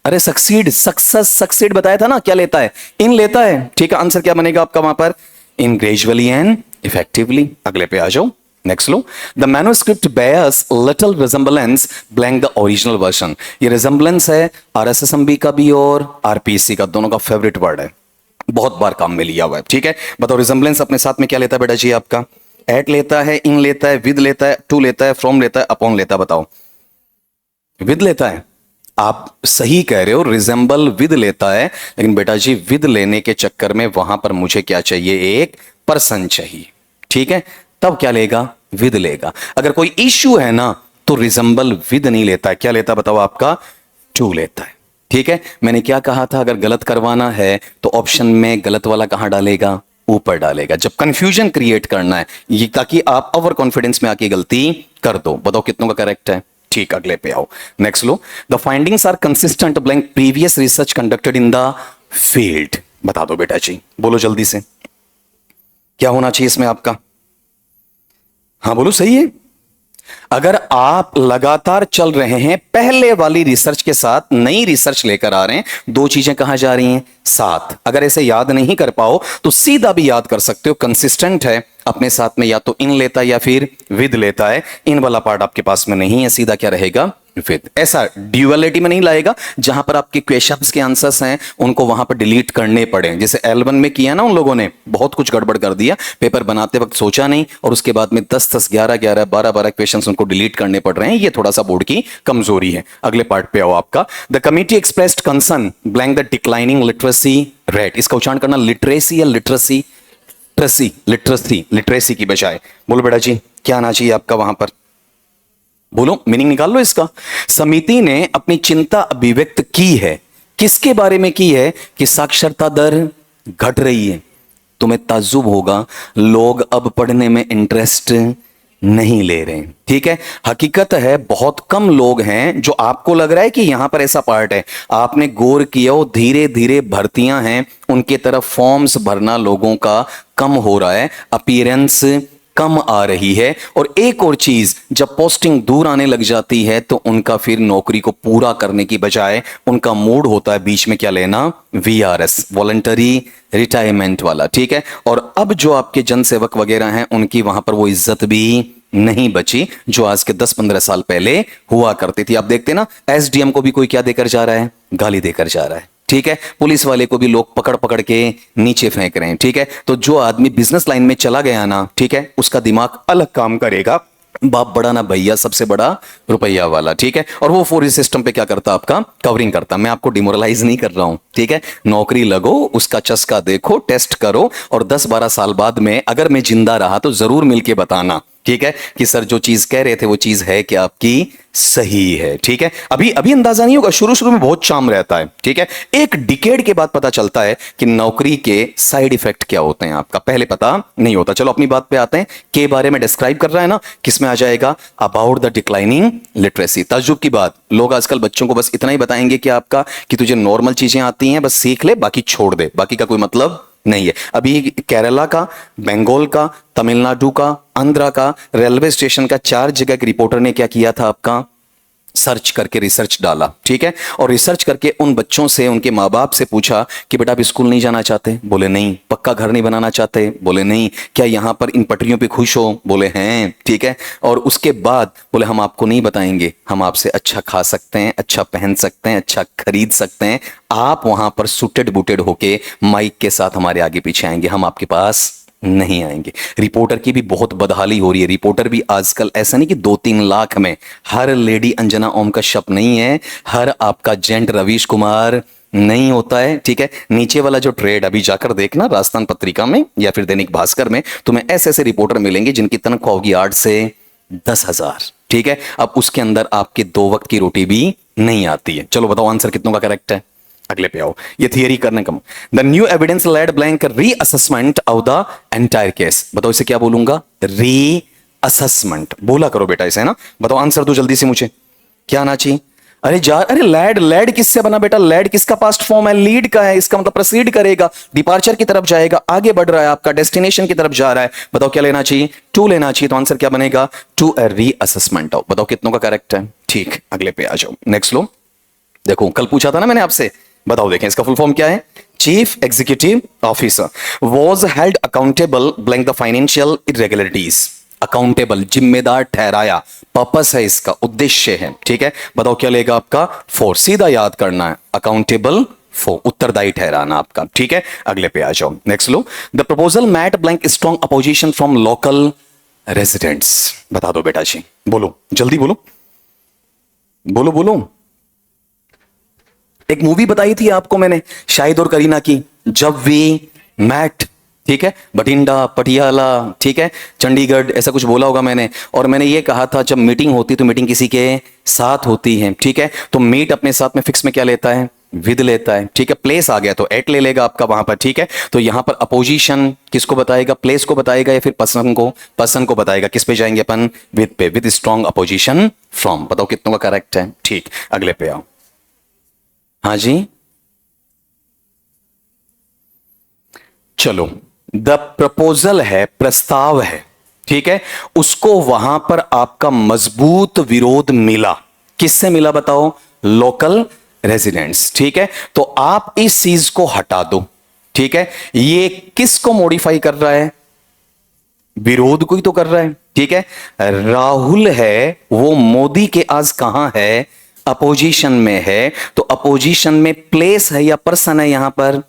अरे सक्सीड, सक्सेस, सक्सीड बताया था ना, क्या लेता है? इन लेता है। ठीक है, आंसर क्या बनेगा आपका वहां पर? In gradually and effectively. अगले पे आ जाओ, नेक्स्ट लो, the manuscript bears little resemblance blank the original version. ये रिजेंबलेंस है आरएसएसएमबी का भी और आरपीसी का, दोनों का फेवरेट वर्ड है, बहुत बार काम में लिया हुआ है। ठीक है, बताओ रिजेंबलेंस अपने साथ में क्या लेता है बेटा जी आपका? एट लेता है, इन लेता है, विद लेता है, टू लेता है, फ्रॉम लेता है, अपॉन लेता है। बताओ, विद लेता है। आप सही कह रहे हो, रिजेंबल विद लेता है, लेकिन बेटा जी विद लेने के चक्कर में वहां पर मुझे क्या चाहिए? एक पर्सन चाहिए। ठीक है, तब क्या लेगा? विद लेगा। अगर कोई इश्यू है ना, तो रिजेंबल विद नहीं लेता है, क्या लेता है बताओ आपका? टू लेता है। ठीक है, मैंने क्या कहा था? अगर गलत करवाना है तो ऑप्शन में गलत वाला कहां डालेगा? ऊपर डालेगा। जब कंफ्यूजन क्रिएट करना है ये, ताकि आप ओवर कॉन्फिडेंस में आके गलती कर दो। बताओ कितनों का करेक्ट है? ठीक, अगले पे आओ, नेक्स्ट लो, the findings are consistent blank previous research conducted in the field. बता दो बेटा जी, बोलो जल्दी से, क्या होना चाहिए इसमें आपका? हाँ बोलो, सही है। अगर आप लगातार चल रहे हैं पहले वाली रिसर्च के साथ, नई रिसर्च लेकर आ रहे हैं, दो चीजें कहां जा रही हैं? साथ। अगर ऐसे याद नहीं कर पाओ तो सीधा भी याद कर सकते हो, कंसिस्टेंट है, अपने साथ में या तो इन लेता है या फिर विद लेता है। इन वाला पार्ट आपके पास में नहीं है, सीधा क्या रहेगा? विद। ऐसा ड्यूअलिटी में नहीं लाएगा जहां पर आपके क्वेश्चंस के आंसर्स हैं उनको वहां पर डिलीट करने पड़े, जैसे L1 में किया ना उन लोगों ने, बहुत कुछ गड़बड़ कर दिया, पेपर बनाते वक्त सोचा नहीं और उसके बाद में 10-10, 11-11, 12-12 क्वेश्चंस उनको डिलीट करने पड़ रहे हैं। ये थोड़ा सा बोर्ड की कमजोरी है। अगले पार्ट पे आओ आपका, the committee expressed concern blank the declining literacy rate. इसका उच्चारण करना लिटरेसी या लिटरेसी? लिटरेसी, लिटरेसी, लिटरेसी की बजाय। बोलो बेटा जी, क्या आना चाहिए आपका वहां पर? बोलो, मीनिंग निकाल लो इसका। समिति ने अपनी चिंता अभिव्यक्त की है, किसके बारे में की है? कि साक्षरता दर घट रही है। तुम्हें ताज्जुब होगा, लोग अब पढ़ने में इंटरेस्ट नहीं ले रहे हैं। ठीक है, हकीकत है बहुत कम लोग हैं। जो आपको लग रहा है कि यहां पर ऐसा पार्ट है, आपने गौर किया हो, धीरे धीरे भर्तियां हैं, उनके तरफ फॉर्म्स भरना लोगों का कम हो रहा है, अपीयरेंस कम आ रही है। और एक और चीज, जब पोस्टिंग दूर आने लग जाती है तो उनका फिर नौकरी को पूरा करने की बजाय उनका मूड होता है बीच में क्या लेना? VRS, वॉलंटरी रिटायरमेंट वाला। ठीक है, और अब जो आपके जनसेवक वगैरह हैं उनकी वहां पर वो इज्जत भी नहीं बची जो आज के 10-15 साल पहले हुआ करती थी। आप देखते ना, SDM को भी कोई क्या देकर जा रहा है? गाली देकर जा रहा है। ठीक है, पुलिस वाले को भी लोग पकड़ पकड़ के नीचे फेंक रहे हैं। ठीक है, तो जो आदमी बिजनेस लाइन में चला गया ना, ठीक है, उसका दिमाग अलग काम करेगा। बाप बड़ा ना भैया, सबसे बड़ा रुपया वाला। ठीक है, और वो फॉरेन सिस्टम पे क्या करता? आपका कवरिंग करता। मैं आपको डिमोरलाइज नहीं कर रहा हूं। ठीक है, नौकरी लगो, उसका चस्का देखो, टेस्ट करो, और 10-12 साल बाद में अगर मैं जिंदा रहा तो जरूर मिलके बताना ठीक है, कि सर जो चीज कह रहे थे वो चीज है कि आपकी सही है। ठीक है, अभी अभी अंदाजा नहीं होगा, शुरू शुरू में बहुत चाम रहता है। ठीक है, एक डिकेड के बाद पता चलता है कि नौकरी के साइड इफेक्ट क्या होते हैं आपका, पहले पता नहीं होता। चलो अपनी बात पे आते हैं, के बारे में डिस्क्राइब कर रहा है ना, किसमें आ जाएगा, अबाउट द डिक्लाइनिंग लिटरेसी। ताज्जुब की बात, लोग आजकल बच्चों को बस इतना ही बताएंगे कि आपका कि तुझे नॉर्मल चीजें आती हैं, बस सीख ले, बाकी छोड़ दे, बाकी का कोई मतलब नहीं है। अभी केरला का, बंगाल का, तमिलनाडु का, आंध्रा का रेलवे स्टेशन का 4 जगह के रिपोर्टर ने क्या किया था आपका, सर्च करके रिसर्च डाला। ठीक है, और रिसर्च करके उन बच्चों से, उनके माँ बाप से पूछा कि बेटा आप स्कूल नहीं जाना चाहते, बोले नहीं। पक्का घर नहीं बनाना चाहते, बोले नहीं। क्या यहां पर इन पटरियों पे खुश हो, बोले हैं। ठीक है, और उसके बाद बोले हम आपको नहीं बताएंगे, हम आपसे अच्छा खा सकते हैं, अच्छा पहन सकते हैं, अच्छा खरीद सकते हैं, आप वहां पर सुटेड बुटेड होके माइक के साथ हमारे आगे पीछे आएंगे, हम आपके पास नहीं आएंगे। रिपोर्टर की भी बहुत बदहाली हो रही है। रिपोर्टर भी आजकल ऐसा नहीं कि 2-3 लाख में हर लेडी अंजना ओम कश्यप नहीं है, हर आपका जेंट रवीश कुमार नहीं होता है। ठीक है, नीचे वाला जो ट्रेड, अभी जाकर देखना राजस्थान पत्रिका में या फिर दैनिक भास्कर में, तुम्हें ऐसे ऐसे रिपोर्टर मिलेंगे जिनकी तनख्वाह होगी 8 से 10,000। ठीक है, अब उसके अंदर आपके 2 वक्त की रोटी भी नहीं आती है। चलो बताओ आंसर कितनों का करेक्ट है, अगले पे आओ। ये थियरी करने का, the new evidence led blank reassessment of the entire case. बताओ इसे क्या बोलूंगा, रीअसेसमेंट बोला करो बेटा इसे, है ना। बताओ आंसर दो जल्दी से मुझे, क्या आना चाहिए। अरे लैड, लैड किससे बना बेटा, लैड किसका पास्ट फॉर्म है, लीड का है, इसका मतलब प्रोसीड करेगा, डिपार्चर की तरफ जाएगा, आगे बढ़ रहा है, आपका डेस्टिनेशन की तरफ जा रहा है। बताओ क्या लेना चाहिए, टू लेना चाहिए, तो आंसर क्या बनेगा, टू ए रीअसेसमेंट ऑफ। बताओ कितनों का करेक्ट है। ठीक, अगले पे आ जाओ, नेक्स्ट लो। देखो कल पूछा था ना मैंने आपसे, बताओ देखें इसका फुल फॉर्म क्या है, chief executive officer was held accountable blank the financial irregularities. Accountable, जिम्मेदार ठहराया, पर्पस है इसका, उद्देश्य है। ठीक है, बताओ क्या लेगा आपका, फॉर, सीधा याद करना है, अकाउंटेबल फॉर, उत्तरदायी ठहराना आपका। ठीक है, अगले पे आ जाओ, नेक्स्ट लो। The proposal met blank strong opposition from local residents. बता दो बेटा जी, बोलो जल्दी बोलो, बोलो बोलो। एक मूवी बताई थी आपको मैंने, शाहिद और करीना की, जब वी मैट। ठीक है, बठिंडा, पटियाला, ठीक है, चंडीगढ़, ऐसा कुछ बोला होगा मैंने। और मैंने ये कहा था जब मीटिंग होती तो मीटिंग किसी के साथ होती है। ठीक है, तो मीट अपने साथ में फिक्स में क्या लेता है, विद लेता है। ठीक है, प्लेस आ गया तो एट ले लेगा आपका वहां पर। ठीक है, तो यहां पर अपोजिशन किसको बताएगा, प्लेस को बताएगा या फिर पर्सन को, पर्सन को बताएगा। किस पे जाएंगे अपन, विद पे, विद स्ट्रॉन्ग अपोजिशन फ्रॉम। बताओ कितनों का करेक्ट है। ठीक, अगले पे आओ। हाँ जी, चलो, द प्रपोजल है, प्रस्ताव है। ठीक है, उसको वहां पर आपका मजबूत विरोध मिला। किससे मिला बताओ, लोकल रेजिडेंट्स। ठीक है, तो आप इस चीज को हटा दो। ठीक है, ये किसको मॉडिफाई कर रहा है, विरोध को ही तो कर रहा है। ठीक है, राहुल है वो मोदी के आज कहां है, अपोजिशन में है। तो अपोजिशन में प्लेस है या पर्सन है, यहां पर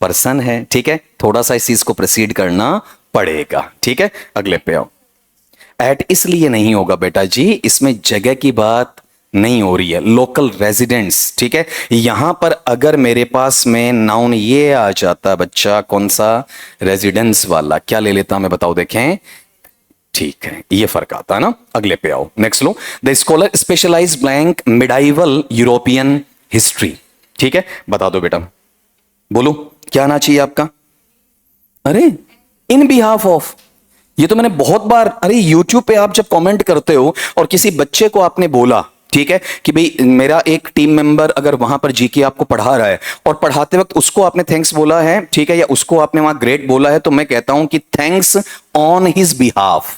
पर्सन है। ठीक है, थोड़ा सा इस चीज को प्रोसीड करना पड़ेगा। ठीक है, अगले पे आओ। एट इसलिए नहीं होगा बेटा जी, इसमें जगह की बात नहीं हो रही है, लोकल रेजिडेंट्स। ठीक है, यहां पर अगर मेरे पास में नाउन ये आ जाता बच्चा, कौन सा, रेजिडेंस वाला, क्या ले लेता मैं बताओ देखें। ठीक है, ये फर्क आता है ना। अगले पे आओ, नेक्स्ट लो। The scholar specialize blank medieval European history. ठीक है, बता दो बेटा, बोलो क्या आना चाहिए आपका। अरे इन बिहाफ ऑफ, ये तो मैंने बहुत बार, अरे यूट्यूब पे आप जब कमेंट करते हो और किसी बच्चे को आपने बोला, ठीक है, कि भाई मेरा एक टीम मेंबर अगर वहां पर जीके आपको पढ़ा रहा है और पढ़ाते वक्त उसको आपने थैंक्स बोला है, ठीक है, या उसको आपने वहां ग्रेट बोला है, तो मैं कहता हूं कि थैंक्स ऑन हिज बिहाफ।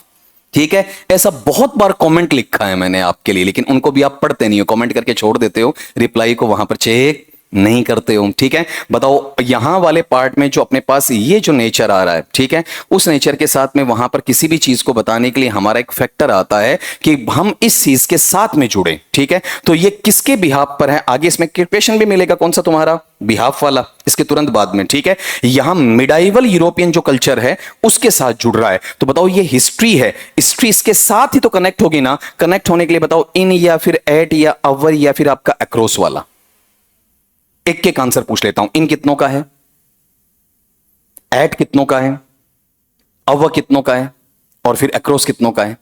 ठीक है, ऐसा बहुत बार कमेंट लिखा है मैंने आपके लिए, लेकिन उनको भी आप पढ़ते नहीं हो, कमेंट करके छोड़ देते हो, रिप्लाई को वहां पर चेक नहीं करते हो। ठीक है, बताओ यहां वाले पार्ट में जो अपने पास ये जो नेचर आ रहा है, ठीक है, उस नेचर के साथ में वहां पर किसी भी चीज को बताने के लिए हमारा एक फैक्टर आता है कि हम इस चीज के साथ में जुड़े। ठीक है, तो ये किसके बिहाफ पर है, आगे इसमें क्वेश्चन भी मिलेगा, कौन सा तुम्हारा बिहाफ वाला, इसके तुरंत बाद में। ठीक है, यहां मिडाइवल यूरोपियन जो कल्चर है उसके साथ जुड़ रहा है। तो बताओ ये हिस्ट्री है, हिस्ट्री इसके साथ ही तो कनेक्ट होगी ना। कनेक्ट होने के लिए बताओ इन या फिर एट या अवर या फिर आपका अक्रॉस वाला। एक एक आंसर पूछ लेता हूं, इन कितनों का है, एट कितनों का है, अव कितनों का है, और फिर अक्रॉस कितनों का है?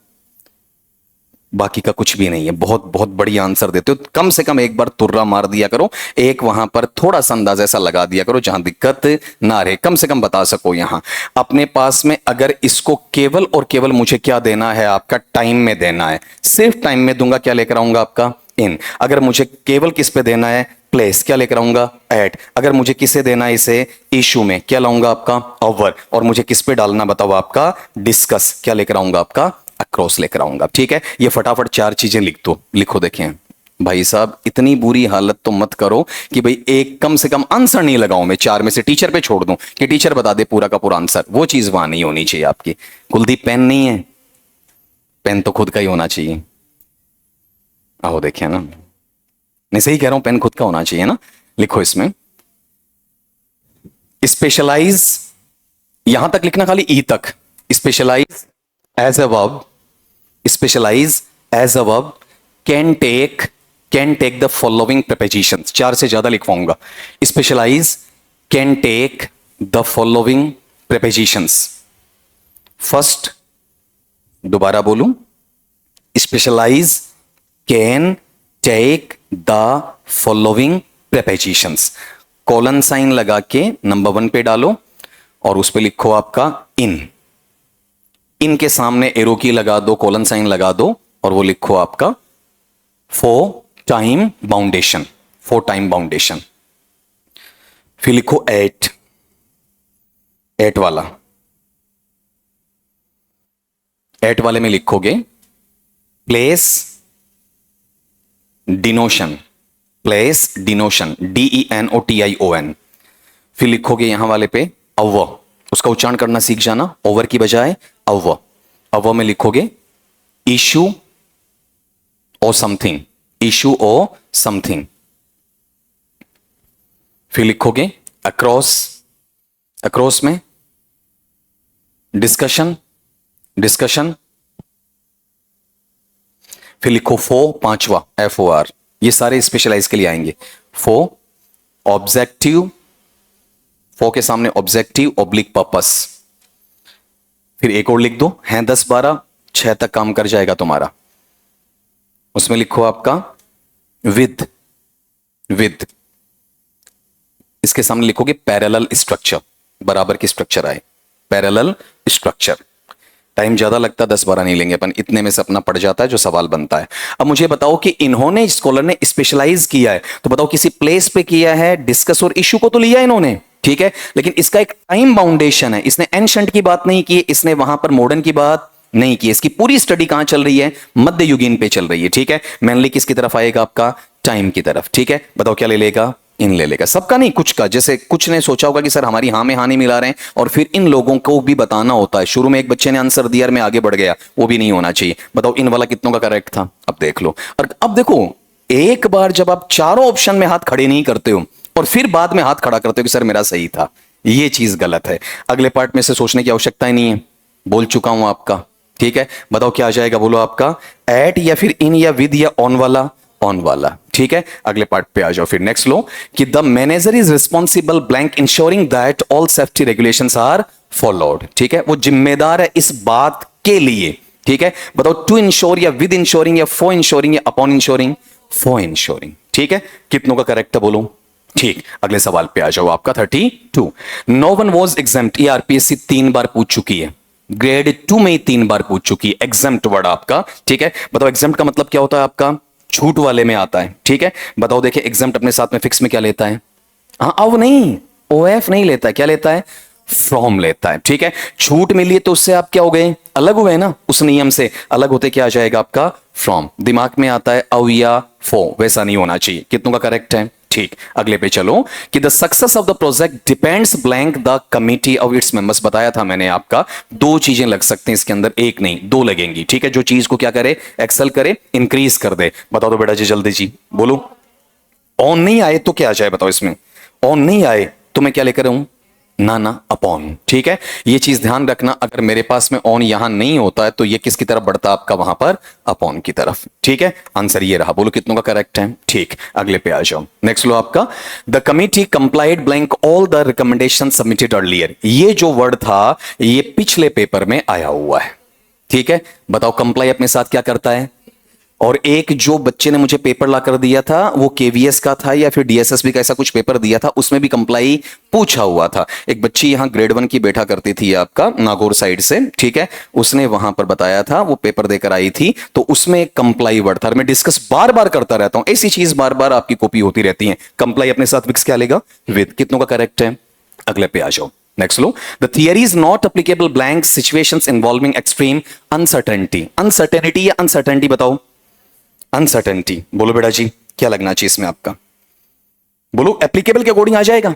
बाकी का कुछ भी नहीं है। बहुत बहुत बढ़िया आंसर देते हो। कम से कम एक बार तुर्रा मार दिया करो, एक वहां पर थोड़ा सा अंदाजा ऐसा लगा दिया करो जहां दिक्कत ना रहे, कम से कम बता सको। यहां अपने पास में अगर इसको केवल और केवल मुझे क्या देना है, आपका टाइम में देना है, सिर्फ टाइम में दूंगा, क्या लेकर आऊंगा आपका इन। अगर मुझे केवल किस पे देना है, प्लेस, क्या लेकर आऊंगा एट। अगर मुझे किसे देना है इसे, इशू में, क्या लाऊंगा आपका ओवर। और मुझे किस पे डालना बताओ, आपका डिस्कस, क्या लेकर आऊंगा आपका अक्रॉस लेकर आऊंगा। ठीक है, ये फटाफट चार चीजें लिख दो, लिखो। देखें भाई साहब, इतनी बुरी हालत तो मत करो कि भाई एक कम से कम आंसर नहीं लगाऊं मैं, चार में से टीचर पे छोड़ दूं कि टीचर बता दे पूरा का पूरा आंसर। वो चीज वहां नहीं होनी चाहिए आपकी। कुलदीप पेन नहीं है, पेन तो खुद का ही होना चाहिए। आओ देखिए ना, नहीं सही कह रहा हूं, पेन खुद का होना चाहिए ना। लिखो इसमें स्पेशलाइज, यहां तक लिखना खाली, ई तक। Specialise as a verb, specialise as a verb can take the following prepositions। चार से ज्यादा लिखवाऊंगा। Specialise can take the following prepositions। First, दोबारा बोलूं, specialise can take the following prepositions। Colon sign लगा के नंबर 1 पे डालो और उस पे लिखो आपका इन। इनके सामने एरो की लगा दो, कॉलन साइन लगा दो और वो लिखो आपका for time boundation, for time boundation. फिर लिखो एट, एट वाला, एट वाले में लिखोगे place denotation, place denotation, DENOTION। फिर लिखोगे यहां वाले पे अव्व, उसका उच्चारण करना सीख जाना, ओवर की बजाय अव्व। अव्व में लिखोगे इशू और समथिंग, इशू और समथिंग। फिर लिखोगे अक्रॉस, अक्रॉस में डिस्कशन, डिस्कशन। फिर लिखो फो, पांचवा FOR। ये सारे स्पेशलाइज के लिए आएंगे। फो ऑब्जेक्टिव, फो के सामने ऑब्जेक्टिव ऑब्लिक पर्पस। फिर एक और लिख दो, हैं 10 12, 6 तक काम कर जाएगा तुम्हारा। उसमें लिखो आपका विद, विद। इसके सामने लिखोगे पैरेलल स्ट्रक्चर, बराबर की स्ट्रक्चर आए, पैरेलल स्ट्रक्चर। टाइम ज्यादा लगता है, 10 12 नहीं लेंगे अपन, इतने में से अपना पड़ जाता है जो सवाल बनता है। अब मुझे बताओ कि इन्होंने, स्कॉलर ने स्पेशलाइज किया है, तो बताओ किसी प्लेस पे किया है, डिस्कस और इशू को तो लिया इन्होंने, ठीक है, लेकिन इसका एक टाइम बाउंडेशन है। इसने एंशंट की बात नहीं की, इसने वहां पर मॉडर्न की बात नहीं की। इसकी पूरी स्टडी कहां चल रही है, मध्ययुगीन पे चल रही है। ठीक है, मेनली किसकी तरफ आएगा, आपका टाइम की तरफ। ठीक है, बताओ क्या ले लेगा, इन ले लेगा। सबका नहीं, कुछ का। जैसे कुछ ने सोचा होगा कि सर हमारी हां में हां नहीं मिला रहे हैं, और फिर इन लोगों को भी बताना होता है। शुरू में एक बच्चे ने आंसर दिया और मैं आगे बढ़ गया, वो भी नहीं होना चाहिए। बताओ इन वाला कितनों का करेक्ट था, अब देख लो। और अब देखो, एक बार जब आप चारों ऑप्शन में हाथ खड़े नहीं करते हो और फिर बाद में हाथ खड़ा करते हो कि सर मेरा सही था, ये चीज गलत है। अगले पार्ट में से सोचने की आवश्यकता ही नहीं है, बोल चुका हूं आपका। ठीक है, बताओ क्या आ जाएगा, बोलो आपका एट या फिर इन या विद या ऑन वाला, ऑन वाला। ठीक है, अगले पार्ट पे आ जाओ फिर। नेक्स्ट लो कि the manager is responsible blank ensuring that all safety regulations are followed. ठीक है, वो जिम्मेदार है इस बात के लिए। ठीक है, बताओ टू इंश्योर या विद इंश्योरिंग या फॉर इंश्योरिंग या अपॉन इंश्योरिंग, फॉर इंश्योरिंग। ठीक है, कितनों का करेक्ट है बोलो। ठीक, अगले सवाल पे आ जाओ, आपका 32। नो वन वॉज एग्जाम्प्ट, ये आरपीएससी 3 बार पूछ चुकी है, ग्रेड 2 में ही 3 बार पूछ चुकी है। एग्जाम्प्ट वर्ड आपका, ठीक है, बताओ एग्जाम्प्ट का मतलब क्या होता है आपका, छूट वाले में आता है। ठीक है, बताओ देखिए एग्जाम्प्ट अपने साथ में फिक्स में क्या लेता है, हाँ अब नहीं, OF नहीं लेता है, क्या लेता है, फ्रॉम लेता है। ठीक है, छूट मिली है तो उससे आप क्या हो गए, अलग हुए ना, उस नियम से अलग होते क्या आ जाएगा आपका फ्रॉम। दिमाग में आता है अव या फो, वैसा नहीं होना चाहिए। कितनों का करेक्ट है। ठीक, अगले पे चलो कि the success of the project depends blank the committee of its members. बताया था मैंने आपका, 2 चीजें लग सकते हैं इसके अंदर, एक नहीं 2 लगेंगी। ठीक है, जो चीज को क्या करे, एक्सेल करे, इंक्रीज कर दे। बताओ तो बेटा जी जल्दी जी बोलो। ऑन नहीं आए तो क्या आ जाए बताओ, इसमें ऑन नहीं आए तो मैं क्या लेकर आऊं, ना ना अपॉन। ठीक है, ये चीज ध्यान रखना, अगर मेरे पास में ऑन यहां नहीं होता है तो ये किसकी तरफ बढ़ता आपका, वहां पर अपॉन की तरफ। ठीक है, आंसर ये रहा, बोलो कितनों का करेक्ट है। ठीक, अगले पे आ जाओ। नेक्स्ट लो आपका the committee complied blank all the recommendation submitted earlier. ये जो वर्ड था ये पिछले पेपर में आया हुआ है, ठीक है, बताओ कंप्लाई अपने साथ क्या करता है। और एक जो बच्चे ने मुझे पेपर ला कर दिया था वो केवीएस का था या फिर डीएसएसबी का ऐसा कुछ पेपर दिया था, उसमें भी कंप्लाई पूछा हुआ था। एक बच्ची यहां ग्रेड 1 की बैठा करती थी आपका नागौर साइड से, ठीक है, उसने वहां पर बताया था, वो पेपर देकर आई थी, तो उसमें एक कंप्लाई वर्ड था। मैं डिस्कस बार बार करता रहता हूं, ऐसी चीज बार बार आपकी कॉपी होती रहती है। कंप्लाई अपने साथ विक्स क्या लेगा, विद। कितनों का करेक्ट है, अगले पे आ जाओ। नेक्स्ट लो, the theory is not applicable blank situations involving extreme uncertainty. Uncertainty या अनसर्टेनिटी बताओ। अनसर्टेनिटी बोलो बेटा जी, क्या लगना चाहिए इसमें आपका, बोलो एप्लीकेबल के अकॉर्डिंग आ जाएगा।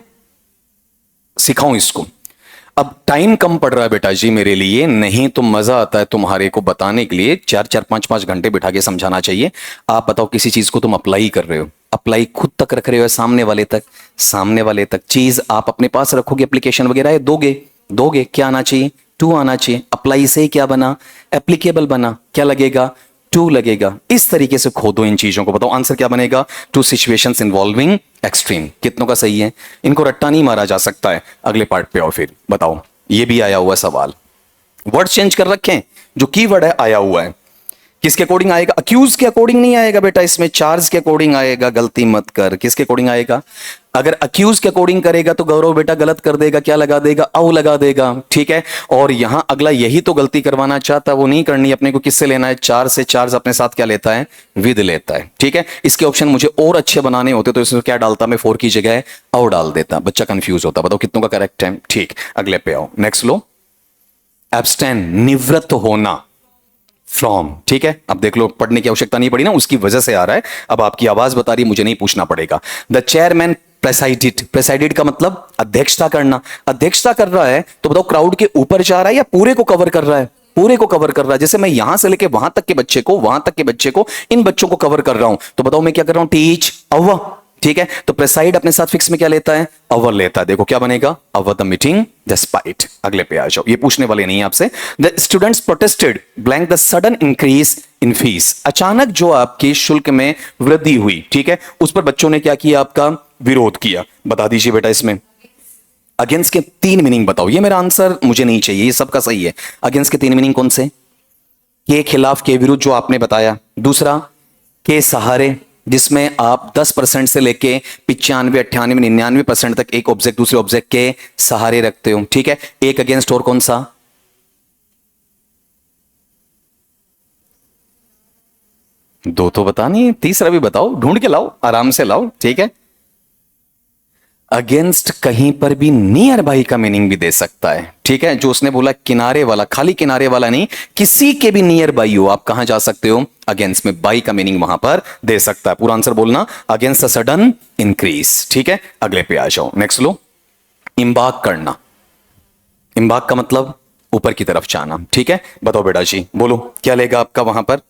सिखाऊं इसको। अब टाइम कम पड़ रहा है बेटा जी मेरे लिए, नहीं तो मजा आता है तुम्हारे को बताने के लिए, 4-4 5-5 घंटे बिठा के समझाना चाहिए। आप बताओ किसी चीज को तुम अप्लाई कर रहे हो, अप्लाई खुद तक रख रहे हो, सामने वाले तक, सामने वाले तक चीज आप अपने पास रखोगे, एप्लीकेशन वगैरह है, दोगे दोगे, क्या आना चाहिए, टू आना चाहिए। अप्लाई से ही क्या बना, एप्लीकेबल बना, क्या लगेगा, टू लगेगा। इस तरीके से खोदो इन चीजों को, बताओ आंसर क्या बनेगा, टू सिचुएशंस इन्वॉल्विंग एक्सट्रीम। कितनों का सही है, इनको रट्टा नहीं मारा जा सकता है। अगले पार्ट पे आओ फिर, बताओ ये भी आया हुआ सवाल, वर्ड चेंज कर रखे हैं, जो कीवर्ड है आया हुआ है, किसके अकॉर्डिंग आएगा, अक्यूज के अकॉर्डिंग नहीं आएगा बेटा, इसमें चार्ज के अकॉर्डिंग आएगा, गलती मत कर। किसके अकॉर्डिंग आएगा, अगर अक्यूज के अकॉर्डिंग करेगा तो गौरव बेटा गलत कर देगा, क्या लगा देगा, औ लगा देगा, ठीक है। और यहां अगला यही तो गलती करवाना चाहता, वो नहीं करनी, अपने को किससे लेना है, चार से। चार्ज अपने साथ क्या लेता है, विद लेता है, ठीक है। इसके ऑप्शन मुझे और अच्छे बनाने होते तो इसमें क्या डालता मैं, 4 की जगह औ डाल देता, बच्चा कंफ्यूज होता। बताओ कितनों का करेक्ट है, ठीक। अगले पे आओ, नेक्स्ट लो, एब्सटेन निवृत्त होना फ्रॉम, ठीक है। अब देख लो, पढ़ने की आवश्यकता नहीं पड़ी ना, उसकी वजह से आ रहा है। अब आपकी आवाज बता रही है, मुझे नहीं पूछना पड़ेगा। द चेयरमैन प्रेसाइडेड, प्रेसाइडेड का मतलब अध्यक्षता करना, अध्यक्षता कर रहा है तो बताओ क्राउड के ऊपर जा रहा है या पूरे को कवर कर रहा है, पूरे को कवर कर रहा है। जैसे मैं यहां से लेके वहां तक के बच्चे को, वहां तक के बच्चे को, इन बच्चों को कवर कर रहा हूं, तो बताओ मैं क्या कर रहा हूं, टीच अवर, ठीक है। तो प्रेसाइड अपने साथ फिक्स में क्या लेता है, अवर लेता है। देखो क्या बनेगा, अवर द मीटिंग डिस्पाइट। अगले पे आ जाओ, ये पूछने वाले नहीं आपसे। The students protested blank the sudden increase in fees, अचानक जो आपके शुल्क में वृद्धि हुई, ठीक है, उस पर बच्चों ने क्या किया, आपका विरोध किया। बता दीजिए बेटा इसमें अगेंस्ट के 3 मीनिंग बताओ। ये मेरा आंसर मुझे नहीं चाहिए, ये सबका सही है। अगेंस्ट के 3 मीनिंग कौन से, के खिलाफ, के विरुद्ध जो आपने बताया। दूसरा के सहारे, जिसमें आप 10% से लेके 95, 98, 99% तक एक ऑब्जेक्ट दूसरे ऑब्जेक्ट के सहारे रखते हो, ठीक है। एक अगेंस्ट, और कौन सा, दो तो बतानी, तीसरा भी बताओ, ढूंढ के लाओ, आराम से लाओ, ठीक है। अगेंस्ट कहीं पर भी नियर बाई का मीनिंग भी दे सकता है, ठीक है। जो उसने बोला किनारे वाला, खाली किनारे वाला नहीं, किसी के भी नियर बाई हो, आप कहां जा सकते हो, अगेंस्ट में बाई का मीनिंग वहां पर दे सकता है। पूरा आंसर बोलना, अगेंस्ट अ सडन इंक्रीज, ठीक है। अगले पे आ जाओ, नेक्स्ट लो, इम्बार्क करना, इम्बार्क का मतलब ऊपर की तरफ जाना, ठीक है। बताओ बेटा जी, बोलो क्या लेगा आपका वहां पर,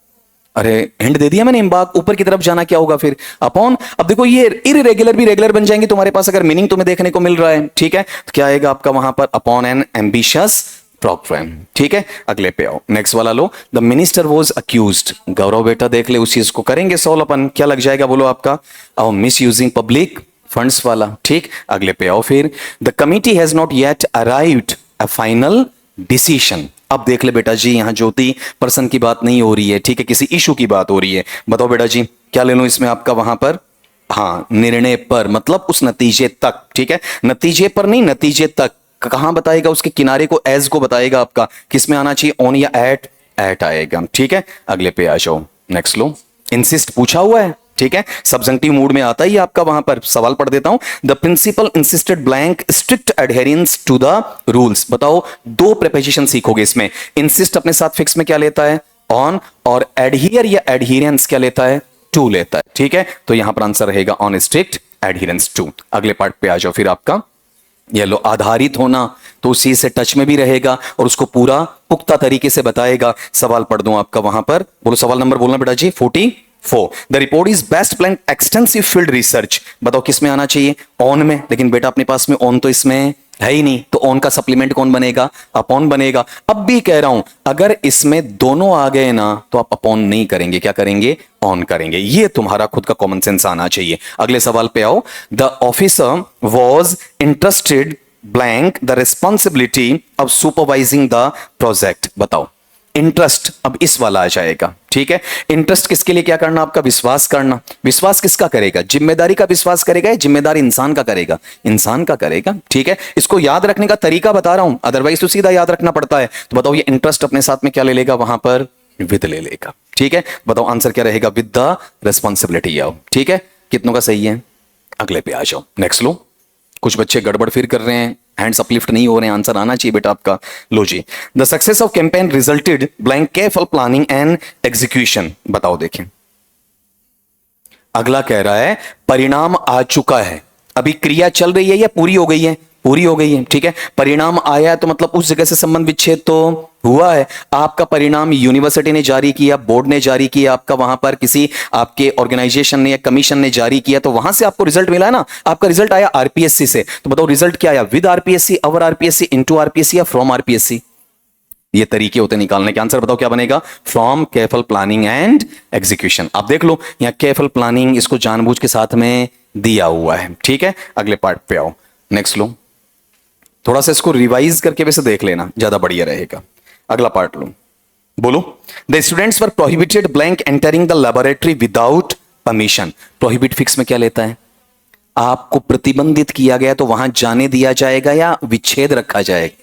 अरे हिंट दे दिया मैंने, इम्बार्क ऊपर की तरफ जाना, क्या होगा फिर, अपॉन। अब देखो ये इररेगुलर भी रेगुलर बन जाएंगे तुम्हारे पास, अगर मीनिंग तुम्हें देखने को मिल रहा है, ठीक है। तो क्या आएगा आपका वहां पर, अपॉन एन एम्बिशियस प्रोग्राम, ठीक है। अगले पे आओ, नेक्स्ट वाला लो, द मिनिस्टर वॉज अक्यूज्ड, गौरव बेटा देख ले, उस चीज को करेंगे सॉल्व अपन, क्या लग जाएगा बोलो आपका, और मिस यूजिंग पब्लिक फंड्स वाला, ठीक। अगले पे आओ फिर, the committee has not yet arrived a final decision. अब देख ले बेटा जी, यहां ज्योति पर्सन की बात नहीं हो रही है, ठीक है, किसी इशू की बात हो रही है। बताओ बेटा जी क्या ले लो इसमें आपका वहां पर, हाँ निर्णय पर, मतलब उस नतीजे तक, ठीक है। नतीजे पर नहीं, नतीजे तक कहां बताएगा, उसके किनारे को, एज को बताएगा आपका, किस में आना चाहिए, ऑन या एट, एट आएगा, ठीक है। अगले पे आ जाओ, नेक्स्ट लो, इंसिस्ट पूछा हुआ है, ठीक है, सब्जेंटिव मूड में आता ही आपका वहां पर। सवाल पढ़ देता हूं, the principal insisted blank strict adherence to the rules. बताओ 2 प्रीपोजिशन सीखोगे इसमें, इंसिस्ट अपने साथ फिक्स में क्या लेता है, ऑन, और एडहियर या एडहिरेंस क्या लेता है, टू लेता है, ठीक है। तो यहां पर आंसर रहेगा ऑन स्ट्रिक्ट एडहिरेंस टू। अगले पार्ट पे आ जाओ फिर आपका, ये लो, आधारित होना, तो उस चीज से टच में भी रहेगा और उसको पूरा पुख्ता तरीके से बताएगा। सवाल पढ़ दूं आपका वहां पर, बोलो सवाल नंबर बोलना बेटा जी, 44। The report is best plan extensive field research. बताओ किस में आना चाहिए, ऑन में, लेकिन बेटा अपने पास में ऑन तो इसमें है ही नहीं, तो ऑन का सप्लीमेंट कौन बनेगा, अपॉन बनेगा। अब भी कह रहा हूं, अगर इसमें दोनों आ गए ना तो आप अपॉन नहीं करेंगे, क्या करेंगे, ऑन करेंगे। ये तुम्हारा खुद का कॉमन सेंस आना चाहिए। अगले सवाल पे आओ, the officer was interested blank the responsibility of supervising the project. बताओ इंटरेस्ट अब इस वाला आ जाएगा, ठीक है। इंटरेस्ट किसके लिए क्या करना आपका? विश्वास करना। विश्वास किसका करेगा? जिम्मेदारी का विश्वास करेगा या जिम्मेदार इंसान का करेगा? इंसान का करेगा, ठीक है। इसको याद रखने का तरीका बता रहा हूं, अदरवाइज तो सीधा याद रखना पड़ता है। तो बताओ ये इंटरेस्ट अपने साथ में क्या ले लेगा? वहां पर विद ले लेगा, ठीक है। बताओ आंसर क्या रहेगा? विद द रिस्पॉन्सिबिलिटी आओ, ठीक है। कितनों का सही है? अगले पे आ जाओ, नेक्स्ट लो। कुछ बच्चे गड़बड़ फिर कर रहे हैं, हैंड्स अपलिफ्ट नहीं हो रहे हैं, आंसर आना चाहिए बेटा आपका। लो जी, the success of campaign resulted blank careful planning and execution. बताओ देखें, अगला कह रहा है परिणाम आ चुका है। अभी क्रिया चल रही है या पूरी हो गई है? पूरी हो गई है, ठीक है। परिणाम आया है तो मतलब उस जगह से संबंध विच्छेद तो हुआ है। आपका परिणाम यूनिवर्सिटी ने जारी किया, बोर्ड ने जारी किया, आपका वहां पर किसी आपके ऑर्गेनाइजेशन ने या कमीशन ने जारी किया, तो वहां से आपको रिजल्ट मिला है ना। आपका रिजल्ट आया आरपीएससी से, तो बताओ रिजल्ट क्या आया? With RPSC, our RPSC, into RPSC या फ्रॉम आरपीएससी? ये तरीके होते निकालने के। आंसर बताओ क्या बनेगा? From careful planning and execution. आप देख लो यहां केयरफुल प्लानिंग इसको जानबूझ के साथ में दिया हुआ है, ठीक है। अगले पार्ट पे आओ, नेक्स्ट लो। थोड़ा सा इसको रिवाइज करके वैसे देख लेना, ज्यादा बढ़िया रहेगा। अगला पार्ट लो, बोलो। The students were prohibited blank entering the laboratory without permission. Prohibit fix में क्या लेता है? आपको प्रतिबंधित किया गया तो वहां जाने दिया जाएगा या विच्छेद रखा जाएगा?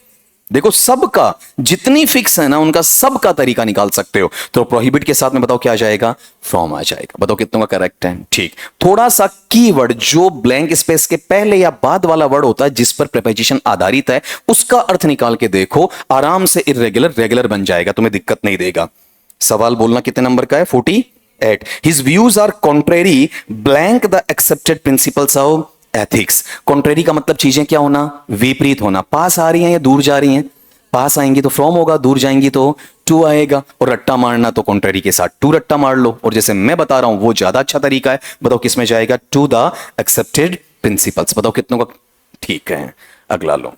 देखो सबका जितनी फिक्स है ना उनका सबका तरीका निकाल सकते हो। तो प्रोहिबिट के साथ में बताओ क्या आ जाएगा? फ्रॉम आ जाएगा। बताओ कितनों का करेक्ट है? ठीक। थोड़ा सा कीवर्ड जो ब्लैंक स्पेस के पहले या बाद वाला वर्ड होता है जिस पर प्रीपोजिशन आधारित है उसका अर्थ निकाल के देखो, आराम से इर्रेगुलर रेगुलर बन जाएगा, तुम्हें दिक्कत नहीं देगा। सवाल बोलना कितने नंबर का है? 48। His views are contrary blank the accepted principles of ethics. Contrary का मतलब चीजें क्या होना? विपरीत होना। पास आ रही हैं या दूर जा रही हैं? पास आएंगी तो फ्रॉम होगा, दूर जाएंगी तो टू आएगा। और रट्टा मारना तो कॉन्ट्रेरी के साथ टू रट्टा मार लो, और जैसे मैं बता रहा हूं वो ज्यादा अच्छा तरीका है। बताओ किस में जाएगा? To the accepted principles. बताओ कितनों का ठीक है? अगला लो।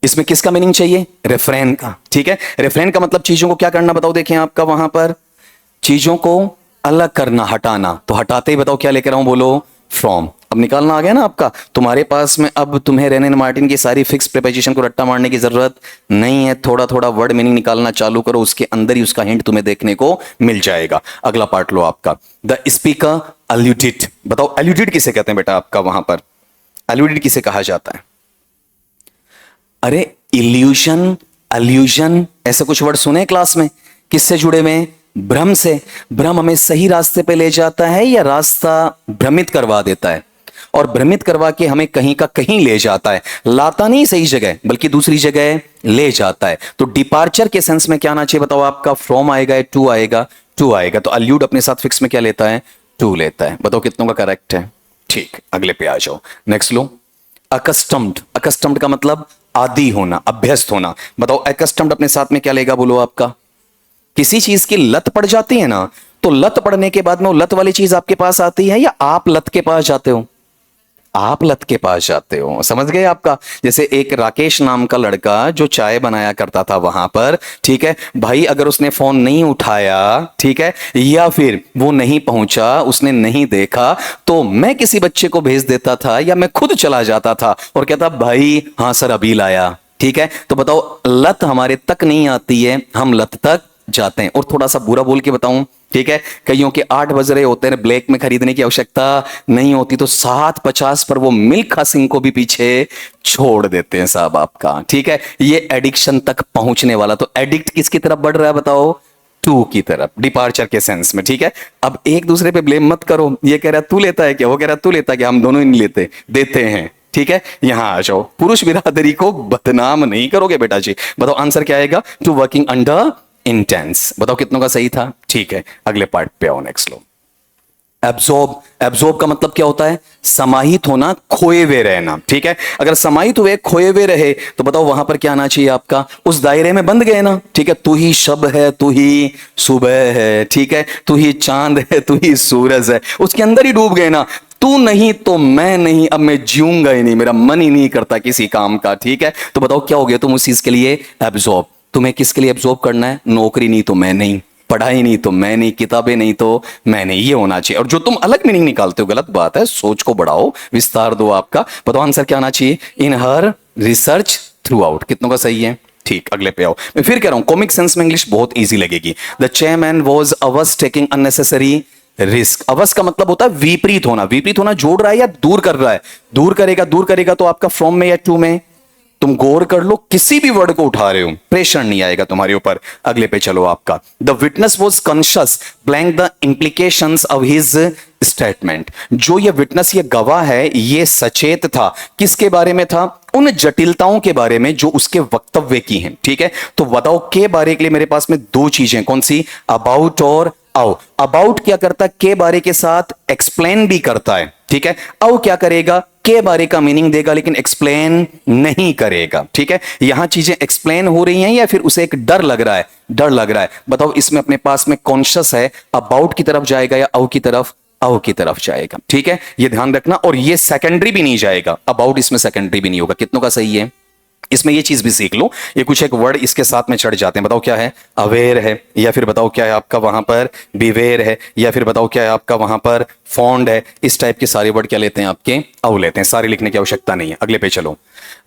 इसमें किसका मीनिंग चाहिए? रेफरेन का, ठीक है। रेफरेन का मतलब चीजों को क्या करना? बताओ देखें आपका वहां पर चीजों को अलग करना, हटाना। तो हटाते ही बताओ क्या लेकर आऊं? बोलो फ्रॉम। अब निकालना आ गया ना आपका। तुम्हारे पास में अब तुम्हें रेन एंड मार्टिन की सारी फिक्स प्रीपोजिशन को रट्टा मारने की जरूरत नहीं है। थोड़ा थोड़ा वर्ड मीनिंग निकालना चालू करो, उसके अंदर ही उसका हिंट तुम्हें देखने को मिल जाएगा। अगला पार्ट लो आपका, द स्पीकर अलूडेड। बताओ अलूडेड किसे कहते हैं बेटा आपका वहां पर? अलूडेड किसे कहा जाता है? अरे इल्यूशन, अल्यूजन, ऐसे कुछ वर्ड सुने क्लास में? किससे जुड़े हुए हैं? भ्रम से। भ्रम हमें सही रास्ते पे ले जाता है या रास्ता भ्रमित करवा देता है? और भ्रमित करवा के हमें कहीं का कहीं ले जाता है, लाता नहीं सही जगह बल्कि दूसरी जगह ले जाता है। तो डिपार्चर के सेंस में क्या आना चाहिए? बताओ आपका फ्रॉम आएगा, टू आएगा? टू आएगा। तो अल्यूड अपने साथ फिक्स में क्या लेता है? टू लेता है। बताओ कितनों का करेक्ट है? ठीक। अगले पे आ जाओ, नेक्स्ट लो। अकस्टम्ड। अकस्टम्ड का मतलब आदी होना, अभ्यस्त होना। बताओ अकस्टम्ड अपने साथ में क्या लेगा? बोलो आपका। किसी चीज की लत पड़ जाती है ना, तो लत पड़ने के बाद में वो लत वाली चीज आपके पास आती है या आप लत के पास जाते हो? आप लत के पास जाते हो, समझ गए आपका। जैसे एक राकेश नाम का लड़का जो चाय बनाया करता था वहां पर, ठीक है भाई, अगर उसने फोन नहीं उठाया, ठीक है, या फिर वो नहीं पहुंचा, उसने नहीं देखा, तो मैं किसी बच्चे को भेज देता था या मैं खुद चला जाता था और कहता भाई हाँ सर अभी लाया, ठीक है। तो बताओ लत हमारे तक नहीं आती है, हम लत तक जाते हैं। और थोड़ा सा बुरा बोल के बताऊं, ठीक है, कईयों के 8 बज रहे होते हैं, ब्लैक में खरीदने की आवश्यकता नहीं होती, तो 7:50 पर वो मिल्खा सिंह को भी पीछे छोड़ देते हैं साहब आपका, ठीक है। ये एडिक्शन तक पहुंचने वाला। तो एडिक्ट किसकी तरफ बढ़ रहा है? बताओ टू की तरफ, डिपार्चर के सेंस में, ठीक है। अब एक दूसरे पे ब्लेम मत करो, ये कह रहा है तू लेता है क्या, वो कह रहा है तू लेता है क्या, हम दोनों ही नहीं लेते, देते हैं, ठीक है। यहां आ जाओ, पुरुष बिरादरी को बदनाम नहीं करोगे बेटा जी। बताओ आंसर क्या आएगा? To working under intense. बताओ कितनों का सही था? ठीक है, अगले पार्ट पे आओ, नेक्स्ट लो। एब्जॉर्ब। एब्जॉर्ब का मतलब क्या होता है? समाहित होना, खोए हुए रहना, ठीक है। अगर समाहित हुए, खोए हुए रहे, तो बताओ वहां पर क्या आना चाहिए आपका? उस दायरे में बंध गए ना, ठीक है। तू ही शब है, तू ही सुबह है, ठीक है, तू ही चांद है, तू ही सूरज है, उसके अंदर ही डूब गए ना। तू नहीं तो मैं नहीं, अब मैं जीऊंगा ही नहीं, मेरा मन ही नहीं करता किसी काम का, ठीक है। तो बताओ क्या हो गया तुम उस चीज के लिए? एब्जॉर्ब। तुम्हें किसके लिए एब्जॉर्ब करना है? नौकरी नहीं तो मैं नहीं, पढ़ाई नहीं तो मैं नहीं, किताबें नहीं तो मैं नहीं, ये होना चाहिए। और जो तुम अलग मीनिंग निकालते हो गलत बात है, सोच को बढ़ाओ, विस्तार दो आपका। बताओ आंसर क्या आना चाहिए? इन हर रिसर्च थ्रू आउट। कितनों का सही है? ठीक, अगले पे आओ। मैं फिर कह रहा हूं कॉमिक सेंस में इंग्लिश बहुत इजी लगेगी। The chairman was averse taking unnecessary risk. Averse का मतलब होता है विपरीत होना। विपरीत होना जोड़ रहा है या दूर कर रहा है? दूर करेगा। दूर करेगा तो आपका फ्रॉम में या टू में? तुम गौर कर लो, किसी भी वर्ड को उठा रहे हो प्रेशर नहीं आएगा तुम्हारे ऊपर। अगले पे चलो आपका, the witness was conscious blank the implications of his statement. जो ये विटनेस, ये गवाह है, ये सचेत था। किसके बारे में था? उन जटिलताओं के बारे में जो उसके वक्तव्य की हैं। ठीक है, तो बताओ के बारे के लिए मेरे पास में दो चीजें, कौन सी? अबाउट और आओ। अबाउट क्या करता है? के बारे के साथ एक्सप्लेन भी करता है। ठीक है, आओ क्या करेगा? के बारे का मीनिंग देगा लेकिन एक्सप्लेन नहीं करेगा। ठीक है, यहां चीजें एक्सप्लेन हो रही हैं या फिर उसे एक डर लग रहा है? डर लग रहा है। बताओ इसमें अपने पास में कॉन्शियस है, अबाउट की तरफ जाएगा या आओ की तरफ? आओ की तरफ जाएगा। ठीक है, ये ध्यान रखना। और ये सेकेंडरी भी नहीं जाएगा, अबाउट इसमें सेकेंडरी भी नहीं होगा। कितनों का सही है? इसमें ये चीज भी सीख लो, ये कुछ एक वर्ड इसके साथ में चढ़ जाते हैं। बताओ क्या है? अवेयर है, या फिर बताओ क्या है आपका वहां पर? बिवेयर है, या फिर बताओ क्या है आपका वहां पर? फॉन्ड है। इस टाइप के सारे वर्ड क्या लेते हैं आपके? आओ लेते हैं। सारे लिखने की आवश्यकता नहीं है। अगले पे चलो,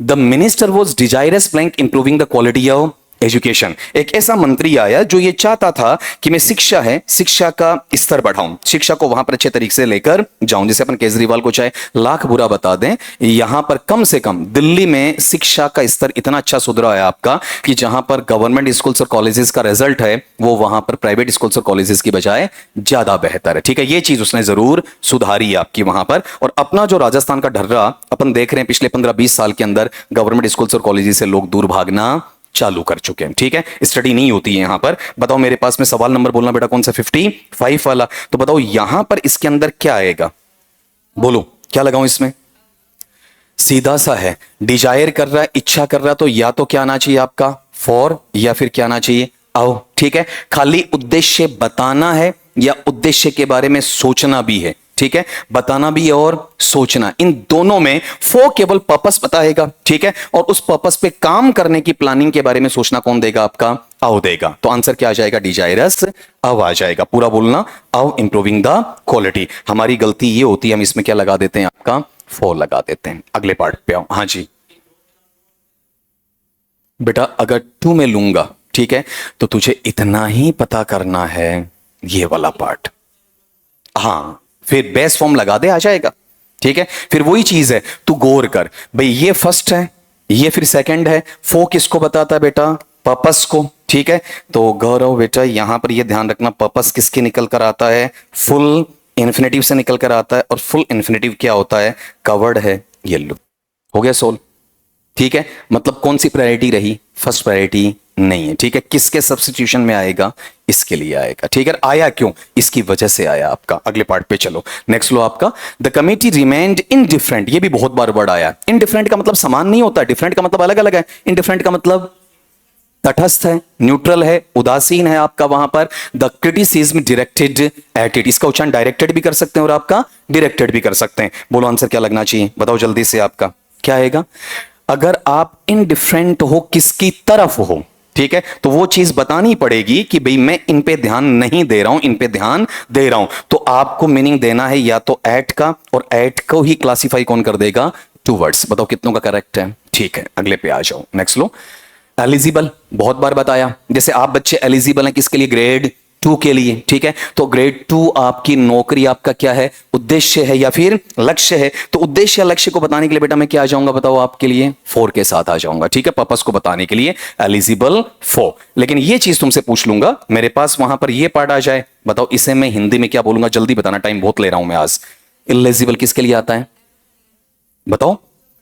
the minister was desirous blank improving the quality of education. एक ऐसा मंत्री आया जो ये चाहता था कि मैं शिक्षा का स्तर बढ़ाऊं, शिक्षा को वहां पर अच्छे तरीके से लेकर जाऊं। जैसे अपन केजरीवाल को चाहे लाख बुरा बता दें, यहां पर कम से कम दिल्ली में शिक्षा का स्तर इतना अच्छा सुधरा है आपका कि जहां पर गवर्नमेंट स्कूल्स और कॉलेजेस का रिजल्ट है वो वहां पर प्राइवेट स्कूल्स और कॉलेजेस की बजाय ज्यादा बेहतर है। ठीक है, ये चीज उसने जरूर सुधारी है आपकी वहां पर। और अपना जो राजस्थान का ढर्रा अपन देख रहे हैं पिछले 15-20 साल के अंदर, गवर्नमेंट स्कूल्स और कॉलेजेस से लोग दूर भागना चालू कर चुके हैं। ठीक है, स्टडी नहीं होती है यहां पर। बताओ मेरे पास में सवाल नंबर बोलना बेटा, कौन सा? 55 वाला। तो बताओ यहां पर इसके अंदर क्या आएगा? बोलो क्या लगाऊं इसमें? सीधा सा है, डिजायर कर रहा है, इच्छा कर रहा है, तो या तो क्या आना चाहिए आपका? फॉर, या फिर क्या आना चाहिए? आओ। ठीक है, खाली उद्देश्य बताना है या उद्देश्य के बारे में सोचना भी है? ठीक है, बताना भी और सोचना, इन दोनों में फो केवल पर्पस बताएगा। ठीक है, और उस पर्पस पे काम करने की प्लानिंग के बारे में सोचना कौन देगा आपका? आओ देगा। तो आंसर क्या आ जाएगा? डिजायरस आओ आ जाएगा। पूरा बोलना, आओ इंप्रूविंग द क्वालिटी। हमारी गलती ये होती है, हम इसमें क्या लगा देते हैं आपका? फो लगा देते हैं। अगले पार्ट पे आओ। हाँ जी बेटा, अगर टू में लूंगा, ठीक है, तो तुझे इतना ही पता करना है, ये वाला पार्ट। हाँ, फिर बेस फॉर्म लगा दे, आ जाएगा। ठीक है, फिर वही चीज है, तू गौर कर भाई, ये फर्स्ट है, ये फिर सेकंड है। फो किसको बताता है बेटा? पर्पस को। ठीक है, तो गौरव बेटा यहां पर ये ध्यान रखना, पर्पस किसके निकल कर आता है? फुल इन्फिनेटिव से निकल कर आता है। और फुल इन्फिनेटिव क्या होता है? कवर्ड है, येलो। हो गया सोल्व। ठीक है, मतलब कौन सी प्रायोरिटी रही? फर्स्ट प्रायोरिटी नहीं है। ठीक है, किसके सब्स्टिट्यूशन में आएगा? इसके लिए आएगा। ठीक है, आया क्यों? इसकी वजह से आया आपका। अगले पार्ट पे चलो, नेक्स्ट लो आपका, द कमिटी रिमेन्ड इनडिफरेंट। ये भी बहुत बार वर्ड आया। इनडिफरेंट का मतलब समान नहीं होता, डिफरेंट का मतलब अलग अलग है। इनडिफरेंट का मतलब तटस्थ है, न्यूट्रल है, उदासीन है आपका वहां पर। The criticism directed at it. इसका उच्चारण डायरेक्टेड भी कर सकते हैं और आपका डायरेक्टेड भी कर सकते हैं। बोलो आंसर क्या लगना चाहिए? बताओ जल्दी से आपका क्या आएगा? अगर आप इनडिफरेंट हो, किसकी तरफ हो, ठीक है, तो वो चीज बतानी पड़ेगी कि भाई मैं इन पे ध्यान नहीं दे रहा हूं, इन पे ध्यान दे रहा हूं। तो आपको मीनिंग देना है या तो एट का, और एट को ही क्लासिफाई कौन कर देगा? Two words. बताओ कितनों का करेक्ट है? ठीक है, अगले पे आ जाओ, नेक्स्ट लो। एलिजिबल बहुत बार बताया, जैसे आप बच्चे एलिजिबल हैं किसके लिए? ग्रेड 2 के लिए। ठीक है, तो ग्रेड 2 आपकी नौकरी, आपका क्या है? उद्देश्य है या फिर लक्ष्य है? तो उद्देश्य या लक्ष्य को बताने के लिए बेटा मैं क्या आ जाऊंगा? बताओ आपके लिए 4 के साथ आ जाऊंगा। ठीक है, पर्पस को बताने के लिए एलिजिबल 4। लेकिन ये चीज तुमसे पूछ लूंगा, मेरे पास वहां पर ये पार्ट आ जाए, बताओ इसे मैं हिंदी में क्या बोलूंगा? जल्दी बताना, टाइम बहुत ले रहा हूं मैं आज। इलिजिबल किसके लिए आता है? बताओ।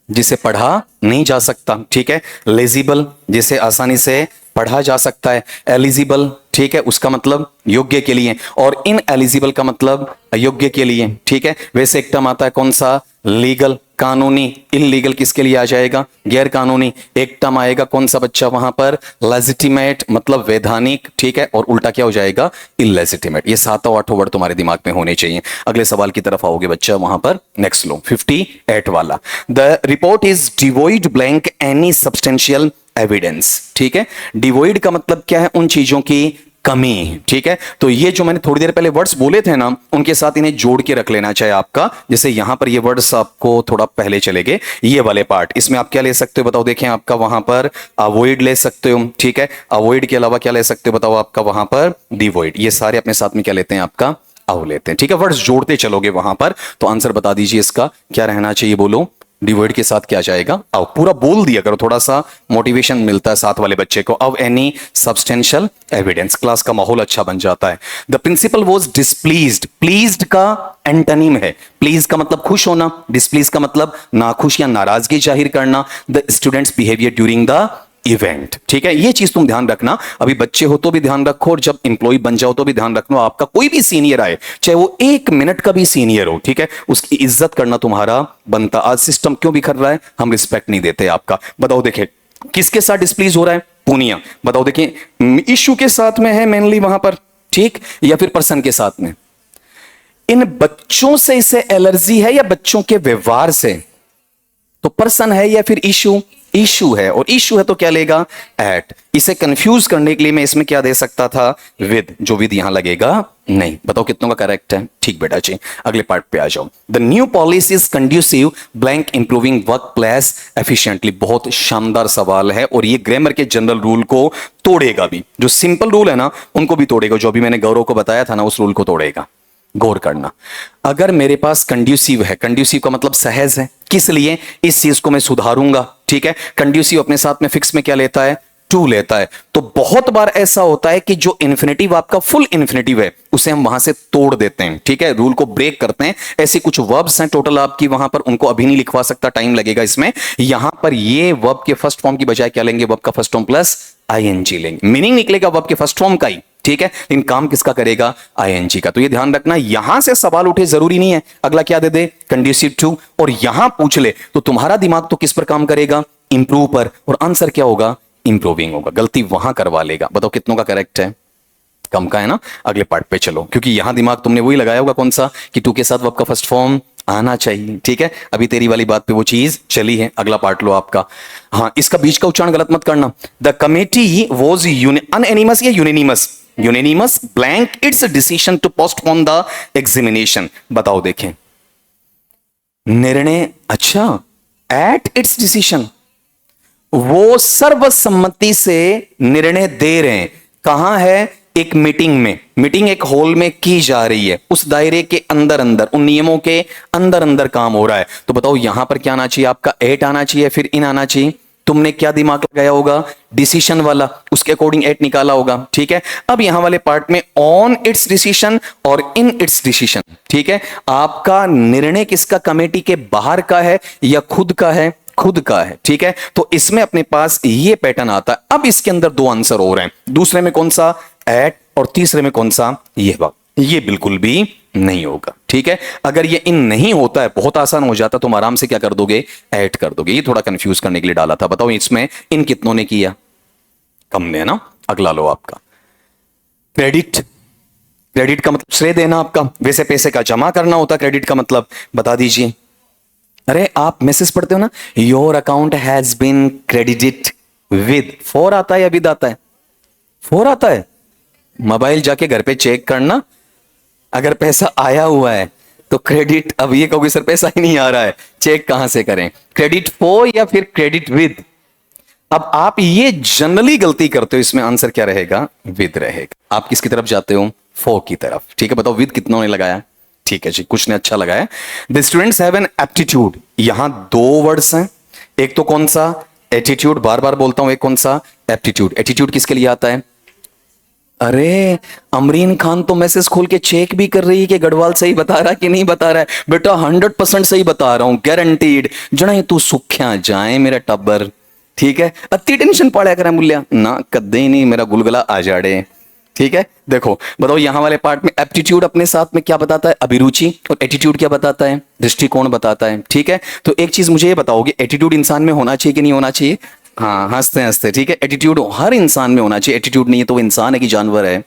जिसे पढ़ा नहीं जा सकता। ठीक है, लेजिबल जिसे आसानी से पढ़ा जा सकता है। एलिजिबल, ठीक है, उसका मतलब योग्य के लिए, और इन एलिजिबल का मतलब अयोग्य के लिए। ठीक है, वैसे एक टर्म आता है कौन सा? लीगल, कानूनी। इनलीगल किसके लिए आ जाएगा? गैर कानूनी। एक टर्म आएगा कौन सा बच्चा वहां पर? लेजिटिमेट, मतलब वैधानिक। ठीक है, और उल्टा क्या हो जाएगा? इलेजिटिमेट। ये 7-8 वर्ड तुम्हारे दिमाग में होने चाहिए। अगले सवाल की तरफ आओगे बच्चा वहां पर, नेक्स्ट लो 58 वाला। The report is devoid blank any substantial evidence. ठीक है, डिवोइड का मतलब क्या है? उन चीजों की कमी। ठीक है, तो ये जो मैंने थोड़ी देर पहले वर्ड्स बोले थे ना, उनके साथ इन्हें जोड़ के रख लेना चाहिए आपका। जैसे यहां पर ये वर्ड्स आपको थोड़ा पहले चले गए, ये वाले पार्ट, इसमें आप क्या ले सकते हो बताओ? देखें, आपका वहां पर अवॉइड ले सकते हो। ठीक है, अवॉइड के अलावा क्या ले सकते हो बताओ? आपका वहां पर डिवॉइड। ये सारे अपने साथ में क्या लेते हैं? आपका आओ लेते हैं। ठीक है, वर्ड्स जोड़ते चलोगे वहां पर, तो आंसर बता दीजिए इसका क्या रहना चाहिए? बोलो, डिवॉइड के साथ क्या जाएगा? आओ, पूरा बोल दिया करो, थोड़ा सा मोटिवेशन मिलता है साथ वाले बच्चे को। अब एनी सब्सटेंशियल एविडेंस, क्लास का माहौल अच्छा बन जाता है। The principal was displeased. Pleased का एंटोनिम है, प्लीज का मतलब खुश होना, डिस्प्लीज का मतलब नाखुश या नाराजगी जाहिर करना। The students behaviour during the event. ठीक है, ये चीज तुम ध्यान रखना। अभी बच्चे हो तो भी ध्यान रखो, और जब इंप्लॉय बन जाओ तो भी ध्यान रखना। आपका कोई भी सीनियर आए, चाहे वो 1 मिनट का भी सीनियर हो, ठीक है, उसकी इज्जत करना तुम्हारा बनता। आज सिस्टम क्यों बिखर रहा है? हम रिस्पेक्ट नहीं देते आपका। बताओ देखे, किसके साथ डिस्प्लीज हो रहा है? पूनिया। बताओ देखिए, इशू के साथ में है मेनली वहां पर, ठीक, या फिर पर्सन के साथ में? इन बच्चों से इसे एलर्जी है या बच्चों के व्यवहार से? तो पर्सन है या फिर इशू? इशू है, और इशू है तो क्या लेगा? एट। इसे कंफ्यूज करने के लिए मैं इसमें क्या दे सकता था? विद। जो विद यहां लगेगा नहीं। बताओ कितनों का करेक्ट है? ठीक बेटा जी, अगले पार्ट पे आ जाओ। The new policy is conducive blank improving work place efficiently. बहुत शानदार सवाल है, और ये ग्रामर के जनरल रूल को तोड़ेगा भी। जो सिंपल रूल है ना, उनको भी तोड़ेगा। जो अभी मैंने गौरव को बताया था ना, उस रूल को तोड़ेगा। गौर करना, अगर मेरे पास कंड्यूसिव है, कंड्यूसिव का मतलब सहज है, किस लिए? इस चीज को मैं सुधारूंगा। ठीक है, कंड्यूसिव अपने साथ में फिक्स में क्या लेता है? टू लेता है। तो बहुत बार ऐसा होता है कि जो इन्फिनेटिव आपका फुल इन्फिनेटिव है, उसे हम वहां से तोड़ देते हैं। ठीक है, रूल को ब्रेक करते हैं। ऐसे कुछ वर्ब्स हैं टोटल आपकी वहां पर, उनको अभी नहीं लिखवा सकता, टाइम लगेगा इसमें। यहां पर ये वर्ब के फर्स्ट फॉर्म की बजाय क्या लेंगे? वर्ब का फर्स्ट फॉर्म प्लस आईएनजी लेंगे। मीनिंग निकलेगा वर्ब के फर्स्ट फॉर्म का ही, ठीक है, लेकिन काम किसका करेगा? आईएनजी का। तो ये ध्यान रखना, यहां से सवाल उठे जरूरी नहीं है अगला क्या दे दे? कंड्यूसिव टू, और यहां पूछ ले तो तुम्हारा दिमाग तो किस पर काम करेगा? इंप्रूव पर, और आंसर क्या होगा? इंप्रूविंग होगा। गलती वहां करवा लेगा। बताओ कितनों का करेक्ट है? कम का है ना। अगले पार्ट पे चलो, क्योंकि यहां दिमाग तुमने वही लगाया होगा, कौन सा? कि टू के साथ वर्ब का फर्स्ट फॉर्म आना चाहिए। ठीक है, अभी तेरी वाली बात पे वो चीज चली है। अगला पार्ट लो आपका। हाँ, इसका बीच का उच्चारण गलत मत करना। द कमेटी वॉज अनएनिमस या unanimous? Unanimous blank its decision to postpone the examination. बताओ देखें, निर्णय, अच्छा, एट इट्स डिसीजन, वो सर्वसम्मति से निर्णय दे रहे हैं। कहां है? एक मीटिंग में। मीटिंग एक हॉल में की जा रही है, उस दायरे के अंदर अंदर, उन नियमों के अंदर अंदर काम हो रहा है। तो बताओ यहां पर क्या आना चाहिए? आपका एट आना चाहिए, फिर इन आना चाहिए। तुमने क्या दिमाग लगाया होगा? डिसीजन वाला, उसके अकॉर्डिंग एट निकाला होगा। ठीक है, अब यहां वाले पार्ट में ऑन इट्स डिसीजन और इन इट्स डिसीजन। ठीक है, आपका निर्णय किसका? कमेटी के बाहर का है या खुद का है? खुद का है। ठीक है, तो इसमें अपने पास ये पैटर्न आता है। अब इसके अंदर दो आंसर हो रहे हैं, दूसरे में कौन सा? एट, और तीसरे में कौन सा? ये बिल्कुल भी नहीं होगा। ठीक है, अगर ये इन नहीं होता है, बहुत आसान हो जाता, तुम आराम से क्या कर दोगे? ऐड कर दोगे। ये थोड़ा कंफ्यूज करने के लिए डाला था। बताओ इसमें इन कितनों ने किया? कम ने ना। अगला लो आपका क्रेडिट। क्रेडिट का मतलब श्रेय देना आपका, वैसे पैसे का जमा करना होता क्रेडिट का मतलब। बता दीजिए। अरे आप मैसेज पढ़ते हो ना, your account has been credited with, for आता है या विद आता है? फॉर आता है। मोबाइल जाके घर पे चेक करना, अगर पैसा आया हुआ है तो क्रेडिट। अब ये कहोगे सर पैसा ही नहीं आ रहा है, चेक कहां से करें? क्रेडिट फॉर या फिर क्रेडिट विद? अब आप ये जनरली गलती करते हो, इसमें आंसर क्या रहेगा? विद रहेगा। आप किसकी तरफ जाते हो? फॉर की तरफ। ठीक है, बताओ विद कितनों ने लगाया? ठीक है जी, कुछ ने अच्छा लगाया। The students have an aptitude. यहां दो वर्ड्स हैं, एक तो कौन सा? एटीट्यूड, बार बार बोलता हूं, एक कौन सा? एप्टीट्यूड। एटीट्यूड किसके लिए आता है? अरे अमरीन खान तो मैसेज खोल के चेक भी कर रही है कि गढ़वाल सही बता रहा है कि नहीं बता रहा है। बेटा 100% सही बता रहा हूं, गारंटीड। जना तू सुख्या जाए मेरा टब्बर। ठीक है, अति टेंशन पाड़ा करा मूल्य ना, कदे ही नहीं मेरा गुलगुला आ जाड़े। ठीक है, देखो बताओ यहां वाले पार्ट में एप्टीट्यूड अपने साथ में क्या बताता है? अभिरुचि। और एटीट्यूड क्या बताता है? दृष्टिकोण बताता है। ठीक है, तो एक चीज मुझे ये बताओगे, एटीट्यूड इंसान में होना चाहिए कि नहीं होना चाहिए? हाँ, हंसते हंसते। ठीक है, एटीट्यूड हर इंसान में होना चाहिए। एटीट्यूड नहीं है तो वो इंसान है कि जानवर है?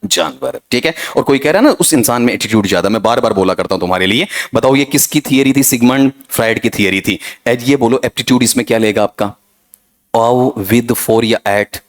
जानवर। ठीक है, और कोई कह रहा है ना उस इंसान में एटीट्यूड ज्यादा, मैं बार बार बोला करता हूं तुम्हारे लिए। बताओ ये किसकी थियरी थी? सिगमंड फ्राइड की थियरी थी। एज ये बोलो एप्टीट्यूड इसमें क्या लेगा आपका? ऑव, विद, फॉर या एट?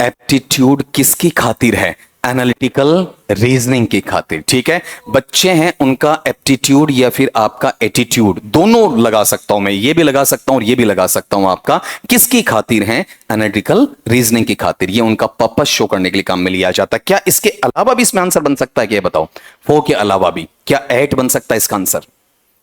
एप्टीट्यूड किसकी खातिर है? एनालिटिकल रीजनिंग की खातिर। ठीक है, बच्चे हैं उनका एप्टीट्यूड या फिर आपका एटीट्यूड, दोनों लगा सकता हूं मैं, ये भी लगा सकता हूं और ये भी लगा सकता हूं। आपका किसकी खातिर है? एनालिटिकल रीजनिंग की खातिर। ये उनका पर्पस शो करने के लिए काम में लिया जाता है। क्या इसके अलावा भी इसमें आंसर बन सकता है? क्या बताओ, फो के अलावा भी क्या एट बन सकता है इसका आंसर,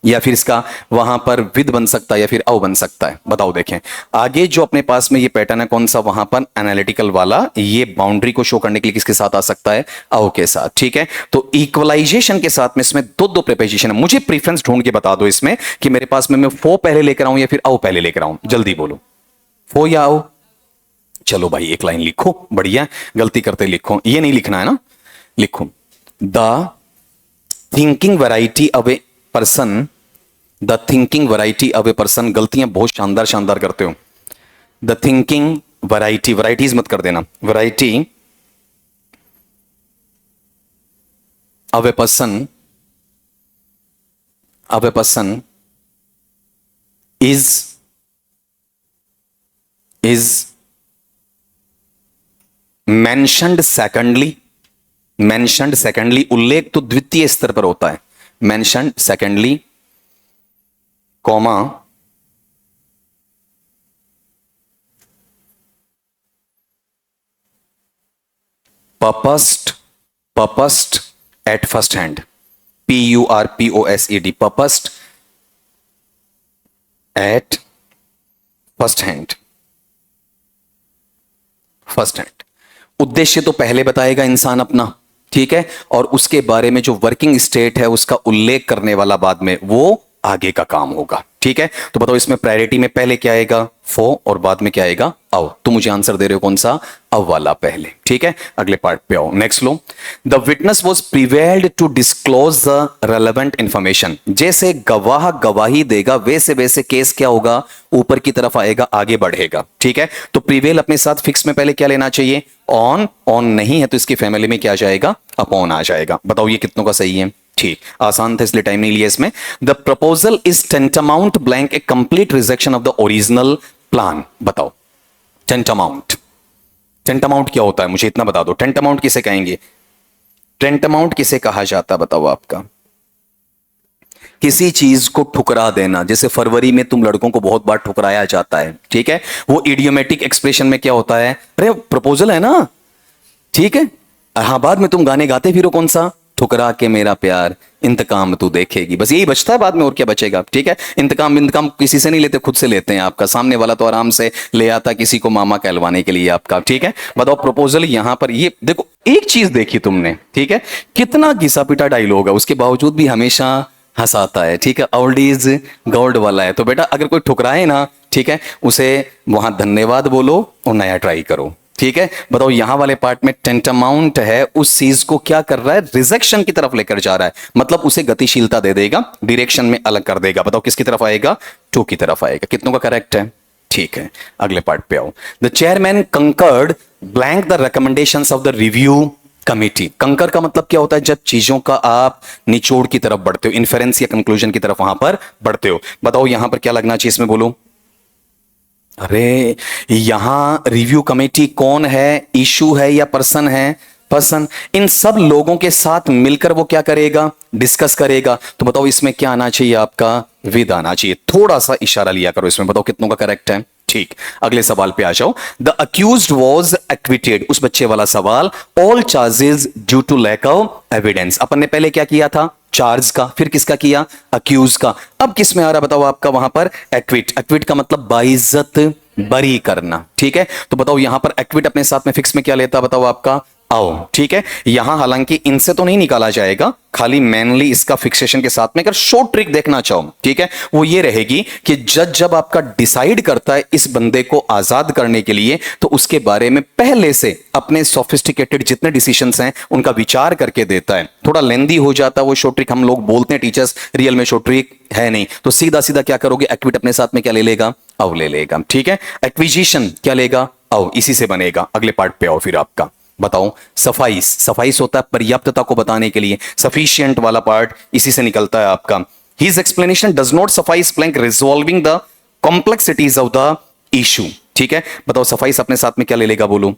या फिर इसका वहां पर विद बन सकता है, या फिर अव बन सकता है? बताओ। देखें आगे जो अपने पास में ये पैटर्न है कौन सा, वहां पर एनालिटिकल वाला, ये बाउंड्री को शो करने के लिए किसके साथ आ सकता है? अव के साथ। ठीक है, तो इक्वलाइजेशन के साथ में इसमें दो दो प्रीपोजिशन है। मुझे प्रीफरेंस ढूंढ के बता दो इसमें कि मेरे पास में मैं फो पहले लेकर आऊं या फिर अव पहले लेकर आऊं, जल्दी बोलो, फो या अव? चलो भाई एक लाइन लिखो, बढ़िया, गलती करते लिखो, ये नहीं लिखना है ना, लिखो the thinking variety of a person, the thinking variety of a person. गलतियां बहुत शानदार शानदार करते हो। द थिंकिंग वैरायटी, वैरायटीज मत कर देना, variety of a person, of a person is mentioned secondly, mentioned secondly, उल्लेख तो द्वितीय स्तर पर होता है, mentioned secondly, comma पर्पस्ड, पर्पस्ड at first hand, PURPOSED, पर्पस्ड at first hand, first hand. उद्देश्य तो पहले बताएगा इंसान अपना, ठीक है, और उसके बारे में जो वर्किंग स्टेट है उसका उल्लेख करने वाला बाद में वो आगे का काम होगा। ठीक है, तो बताओ इसमें प्रायोरिटी में पहले क्या आएगा? फो, और बाद में क्या आएगा? अव। तो मुझे आंसर दे रहे हो कौन सा? अव वाला पहले। ठीक है, अगले पार्ट पे आओ, नेक्स्ट लो। The witness was prevailed to disclose the relevant information. जैसे गवाह गवाही देगा वैसे वैसे केस क्या होगा? ऊपर की तरफ आएगा, आगे बढ़ेगा। ठीक है, तो प्रिवेल अपने साथ फिक्स में पहले क्या लेना चाहिए? ऑन। ऑन नहीं है तो इसकी फैमिली में क्या आ जाएगा? अपॉन आ जाएगा। बताओ ये कितनों का सही है? ठीक, आसान था इसलिए टाइम नहीं लिया इसमें। The proposal is tantamount blank a complete rejection of the original plan. बताओ टेंटामाउंट, टेंटामाउंट क्या होता है मुझे इतना बता दो। टेंटामाउंट किसे कहेंगे? टेंटामाउंट किसे कहा जाता है बताओ आपका? किसी चीज को ठुकरा देना, जैसे फरवरी में तुम लड़कों को बहुत बार ठुकराया जाता है। ठीक है, वो इडियोमेटिक एक्सप्रेशन में क्या होता है? अरे प्रपोजल है ना, ठीक है, हाँ, बाद में तुम गाने गाते फिरो कौन सा? ठुकरा के मेरा प्यार इंतकाम तू देखेगी, बस यही बचता है बाद में, और क्या बचेगा? ठीक है, इंतकाम इंतकाम किसी से नहीं लेते, खुद से लेते हैं। आपका सामने वाला तो आराम से ले आता किसी को मामा कहलवाने के लिए आपका। ठीक है, बताओ प्रपोजल यहां पर, ये देखो एक चीज देखी तुमने, ठीक है, कितना घिसा पिटा डायलॉग है, उसके बावजूद भी हमेशा हंसाता है। ठीक है, ओल्ड इज गोल्ड वाला है। तो बेटा अगर कोई ठुकराए ना, ठीक है, उसे वहां धन्यवाद बोलो और नया ट्राई करो। ठीक है, बताओ यहां वाले पार्ट में टेंटामाउंट है, उस चीज को क्या कर रहा है? रिजेक्शन की तरफ लेकर जा रहा है, मतलब उसे गतिशीलता दे देगा, डायरेक्शन में अलग कर देगा। बताओ किसकी तरफ आएगा? टू की तरफ आएगा। कितनों का करेक्ट है? ठीक है, अगले पार्ट पे आओ। The chairman conquered blank the recommendations of the review committee. कंकर का मतलब क्या होता है? जब चीजों का आप निचोड़ की तरफ बढ़ते हो, इन्फेरेंस या कंक्लूजन की तरफ वहां पर बढ़ते हो। बताओ यहां पर क्या लगना चाहिए इसमें, बोलो। अरे यहां रिव्यू कमेटी कौन है? इशू है या पर्सन है? पर्सन। इन सब लोगों के साथ मिलकर वो क्या करेगा? डिस्कस करेगा। तो बताओ इसमें क्या आना चाहिए आपका? विद आना चाहिए। थोड़ा सा इशारा लिया करो इसमें। बताओ कितनों का करेक्ट है? ठीक, अगले सवाल पे आ जाओ। द अक्यूज्ड वॉज एक्विटेड, उस बच्चे वाला सवाल। All charges due to lack of evidence. अपन ने पहले क्या किया था? चार्ज का, फिर किसका किया? अक्यूज का। अब किस में आ रहा बताओ आपका? वहां पर एक्विट। एक्विट का मतलब बाइज्जत, बरी करना। ठीक है, तो बताओ यहां पर एक्विट अपने साथ में फिक्स में क्या लेता बताओ आपका? आओ। ठीक है, यहां हालांकि इनसे तो नहीं निकाला जाएगा, खाली मेनली इसका फिक्सेशन के साथ में अगर शॉर्ट ट्रिक देखना चाहो, ठीक है, वो ये रहेगी कि जज जब आपका डिसाइड करता है इस बंदे को आजाद करने के लिए, तो उसके बारे में पहले से अपने सोफिस्टिकेटेड जितने डिसीजंस हैं उनका विचार करके देता है। थोड़ा लेंदी हो जाता है वो शॉर्ट ट्रिक, हम लोग बोलते हैं टीचर्स, रियल में शॉर्ट ट्रिक है नहीं। तो सीधा सीधा क्या करोगे? एक्विट अपने साथ में क्या ले लेगा? अव ले लेगा। ठीक है, एक्विजिशन क्या लेगा? अव, इसी से बनेगा। अगले पार्ट पे आओ फिर आपका। बताओ सफाइस। सफाइस होता है पर्याप्तता को बताने के लिए, सफिशिएंट वाला पार्ट इसी से निकलता है आपका। His explanation does not suffice blank resolving the complexities of the issue. ठीक है, बताओ सफाइस अपने साथ में क्या ले लेगा? बोलो।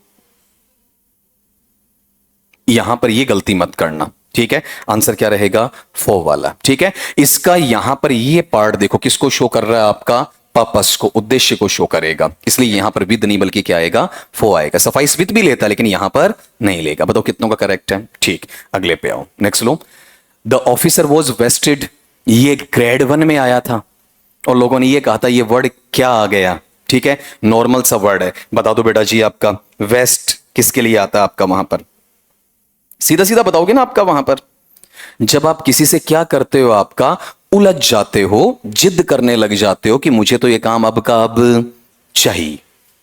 यहां पर ये गलती मत करना, ठीक है। आंसर क्या रहेगा? फो वाला, ठीक है। इसका यहां पर ये पार्ट देखो किसको शो कर रहा है? आपका पर्पस को, उद्देश्य को शो करेगा, इसलिए यहां पर विद नहीं बल्कि क्या आएगा? फो आएगा। सफाइस विद भी लेता है लेकिन यहां पर नहीं लेगा। बताओ कितनों का करेक्ट है? ठीक, अगले पे आओ, नेक्स्ट लो। द ऑफिसर वॉज वेस्टेड, ये ग्रेड 1 में आया था और लोगों ने ये कहा था, ये वर्ड क्या आ गया? ठीक है, नॉर्मल सा वर्ड है। बता दो बेटा जी, आपका वेस्ट किसके लिए आता है? आपका वहां पर सीधा सीधा बताओगे ना आपका वहां पर। जब आप किसी से क्या करते हो? आपका उलझ जाते हो, जिद करने लग जाते हो कि मुझे तो ये काम अब का अब चाहिए,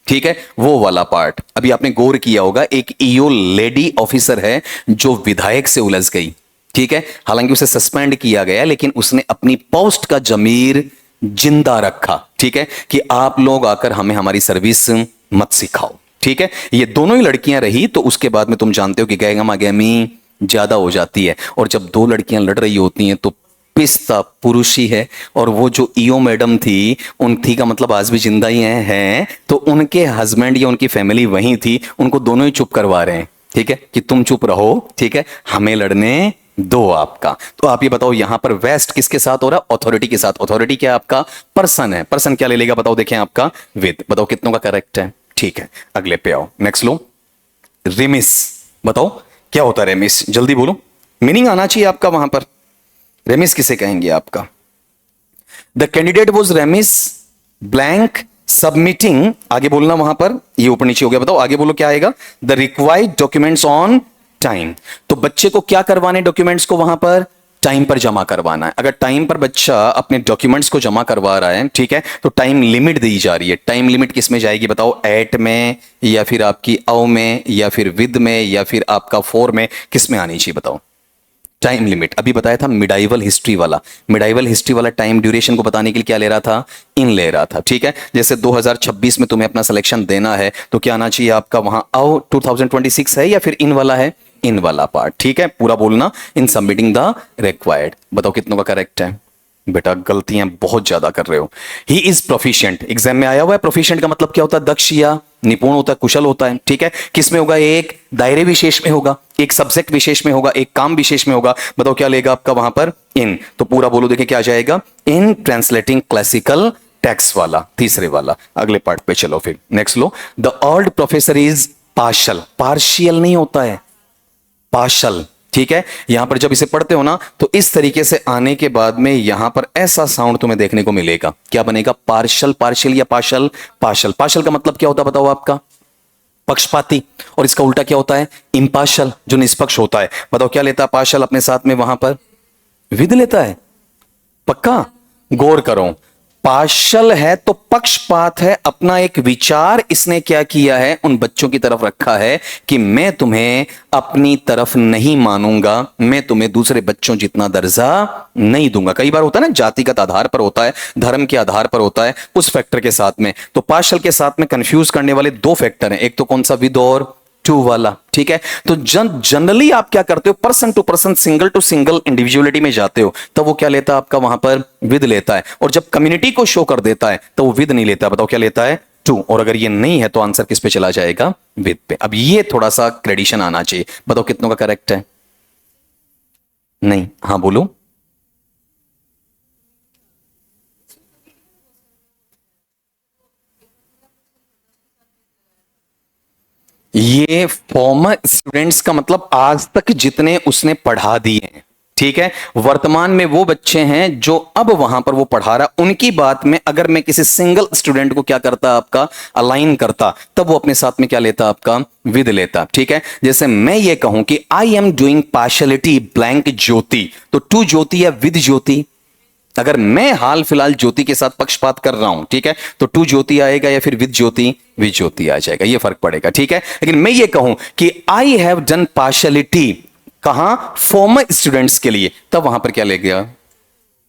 ठीक है, वो वाला पार्ट। अभी आपने गौर किया होगा, एक ईओ लेडी ऑफिसर है जो विधायक से उलझ गई, ठीक है। हालांकि उसे सस्पेंड किया गया लेकिन उसने अपनी पोस्ट का जमीर जिंदा रखा, ठीक है, कि आप लोग आकर हमें हमारी सर्विस मत सिखाओ, ठीक है। ये दोनों ही लड़कियां रही तो उसके बाद में तुम जानते हो कि गैमा गैमी ज्यादा हो जाती है, और जब दो लड़कियां लड़ रही होती हैं तो पिस्ता पुरुष ही है। और वो जो ईओ मैडम थी, उन थी का मतलब आज भी जिंदा ही हैं, तो उनके हस्बैंड या उनकी फैमिली वहीं थी, उनको दोनों ही चुप करवा रहे हैं, ठीक है, कि तुम चुप रहो, ठीक है, हमें लड़ने दो आपका। तो आप ये बताओ यहां पर वेस्ट किसके साथ हो रहा है? अथॉरिटी के साथ। अथॉरिटी क्या आपका? पर्सन है। पर्सन क्या ले लेगा? बताओ, देखें आपका विद। बताओ कितनों का करेक्ट है? ठीक है, अगले पे आओ, नेक्स्ट लो। रेमिस, बताओ क्या होता है रेमिस? जल्दी बोलो, मीनिंग आना चाहिए आपका वहां पर। रेमिस किसे कहेंगे आपका? The candidate was remiss blank submitting, आगे बोलना वहां पर, ये ऊपर नीचे हो गया। बताओ आगे बोलो क्या आएगा? The required documents on time. तो बच्चे को क्या करवाने? डॉक्यूमेंट्स को वहां पर टाइम पर जमा करवाना है। अगर टाइम पर बच्चा अपने डॉक्यूमेंट्स को जमा करवा रहा है, ठीक है, तो टाइम लिमिट दी जा रही है। टाइम लिमिट किस में जाएगी? बताओ, एट में या फिर आपकी औ में या फिर विद में या फिर आपका फोर में, किस में आनी चाहिए? बताओ टाइम लिमिट। अभी बताया था मिडाइवल हिस्ट्री वाला, मिडाइवल हिस्ट्री वाला टाइम ड्यूरेशन को बताने के लिए क्या ले रहा था? इन ले रहा था, ठीक है। जैसे 2026 में तुम्हें अपना सिलेक्शन देना है तो क्या आना चाहिए आपका वहां? आओ 2026 है या फिर इन वाला है? इन वाला पार्ट, ठीक है, पूरा बोलना। इन सबमिटिंग द रिक्वायर्ड। बताओ कितनों का करेक्ट है? बेटा गलतियां बहुत ज्यादा कर रहे हो। ही इज प्रोफिशिएंट, एग्जाम में आया हुआ है। प्रोफिशिएंट का मतलब क्या होता है? दक्ष या निपुण होता है, कुशल होता है, ठीक है। किस में होगा? एक दायरे विशेष में होगा, एक सब्जेक्ट विशेष में होगा, एक काम विशेष में होगा। बताओ क्या लेगा आपका वहां पर? इन। तो पूरा बोलो, देखिए क्या आ जाएगा? इन ट्रांसलेटिंग क्लासिकल टेक्स्ट वाला, तीसरे वाला। अगले पार्ट पे चलो फिर, नेक्स्ट लो। The old professor is partial, partial नहीं होता है, पार्शल, ठीक है। यहां पर जब इसे पढ़ते हो ना तो इस तरीके से आने के बाद में यहां पर ऐसा साउंड तुम्हें देखने को मिलेगा। क्या बनेगा? पार्शल, पार्शियल या पार्शल? पार्शल। पार्शल का मतलब क्या होता है बताओ आपका? पक्षपाती। और इसका उल्टा क्या होता है? इम्पार्शल, जो निष्पक्ष होता है। बताओ क्या लेता है पार्शल अपने साथ में वहां पर? विद लेता है, पक्का? गौर करो, पार्शल है तो पक्षपात है। अपना एक विचार इसने क्या किया है? उन बच्चों की तरफ रखा है कि मैं तुम्हें अपनी तरफ नहीं मानूंगा, मैं तुम्हें दूसरे बच्चों जितना दर्जा नहीं दूंगा। कई बार होता है ना, जातिगत आधार पर होता है, धर्म के आधार पर होता है, उस फैक्टर के साथ में। तो पार्शल के साथ में कंफ्यूज करने वाले दो फैक्टर हैं, एक तो कौन सा? विद और टू वाला, ठीक है। तो जनरली आप क्या करते हो? Person to person, single to single individuality में जाते हो, तब वो क्या लेता है आपका वहां पर? विद लेता है। और जब कम्युनिटी को शो कर देता है तो वो विद नहीं लेता। बताओ क्या लेता है? टू। और अगर ये नहीं है तो आंसर किस पे चला जाएगा? विद पे। अब ये थोड़ा सा क्रेडिशन आना चाहिए। बताओ कितनों का करेक्ट है? नहीं, हाँ बोलो। ये फॉर्मर स्टूडेंट्स का मतलब आज तक जितने उसने पढ़ा दिए हैं, ठीक है। वर्तमान में वो बच्चे हैं जो अब वहां पर वो पढ़ा रहा, उनकी बात में अगर मैं किसी सिंगल स्टूडेंट को क्या करता आपका? अलाइन करता, तब वो अपने साथ में क्या लेता आपका? विद लेता, ठीक है। जैसे मैं ये कहूं कि I am doing partiality blank Jyoti, तो टू ज्योति या विद ज्योति? अगर मैं हाल फिलहाल ज्योति के साथ पक्षपात कर रहा हूं, ठीक है, तो टू ज्योति आएगा या फिर विद ज्योति? विद ज्योति आ जाएगा, ये फर्क पड़ेगा, ठीक है। लेकिन मैं ये कहूं कि आई हैव डन पार्शलिटी, कहां? फॉर्मर स्टूडेंट्स के लिए, तब वहां पर क्या ले गया?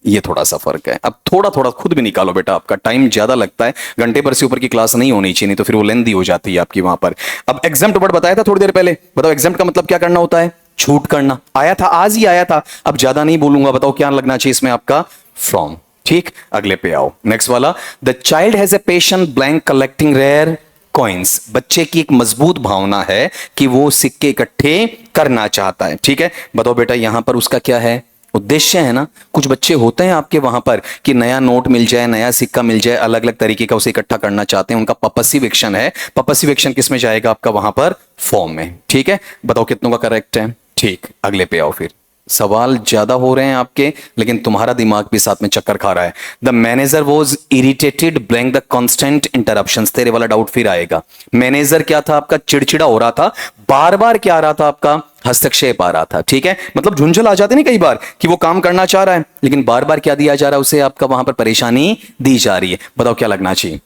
ये थोड़ा सा फर्क है। अब थोड़ा थोड़ा खुद भी निकालो बेटा, आपका टाइम ज्यादा लगता है, घंटे भर से ऊपर की क्लास नहीं होनी चाहिए, नहीं तो फिर वो लेंदी हो जाती है आपकी वहां पर। अब एग्जाम्प्ट वर्ड बताया था थोड़ी देर पहले, बताओ एग्जाम्प्ट का मतलब क्या करना होता है? छूट करना। आया था, आज ही आया था, अब ज्यादा नहीं बोलूंगा। बताओ क्या लगना चाहिए इसमें आपका? फ्रॉम, ठीक। अगले पे आओ, नेक्स्ट वाला। The child has a passion blank collecting rare coins, बच्चे की एक मजबूत भावना है कि वो सिक्के इकट्ठे करना चाहता है। ठीक है, बताओ बेटा यहां पर उसका क्या है, उद्देश्य है ना। कुछ बच्चे होते हैं आपके वहां पर कि नया नोट मिल जाए, नया सिक्का मिल जाए, अलग अलग तरीके का उसे इकट्ठा करना चाहते हैं, उनका पर्पसिव एक्शन है। पर्पसिव एक्शन किस में जाएगा आपका, वहां पर फॉर्म में। ठीक है, बताओ कितनों का करेक्ट है। ठीक, अगले पे आओ। फिर सवाल ज्यादा हो रहे हैं आपके, लेकिन तुम्हारा दिमाग भी साथ में चक्कर खा रहा है। The manager was irritated blank the constant interruption. तेरे वाला डाउट फिर आएगा। मैनेजर क्या था आपका, चिड़चिड़ा हो रहा था, बार बार क्या आ रहा था आपका, हस्तक्षेप आ रहा था। ठीक है, मतलब झुंझुल आ जाते नहीं कई बार कि वो काम करना चाह रहा है, लेकिन बार बार क्या दिया जा रहा है उसे, आपका वहां पर परेशानी दी जा रही है। बताओ क्या लगना चाहिए,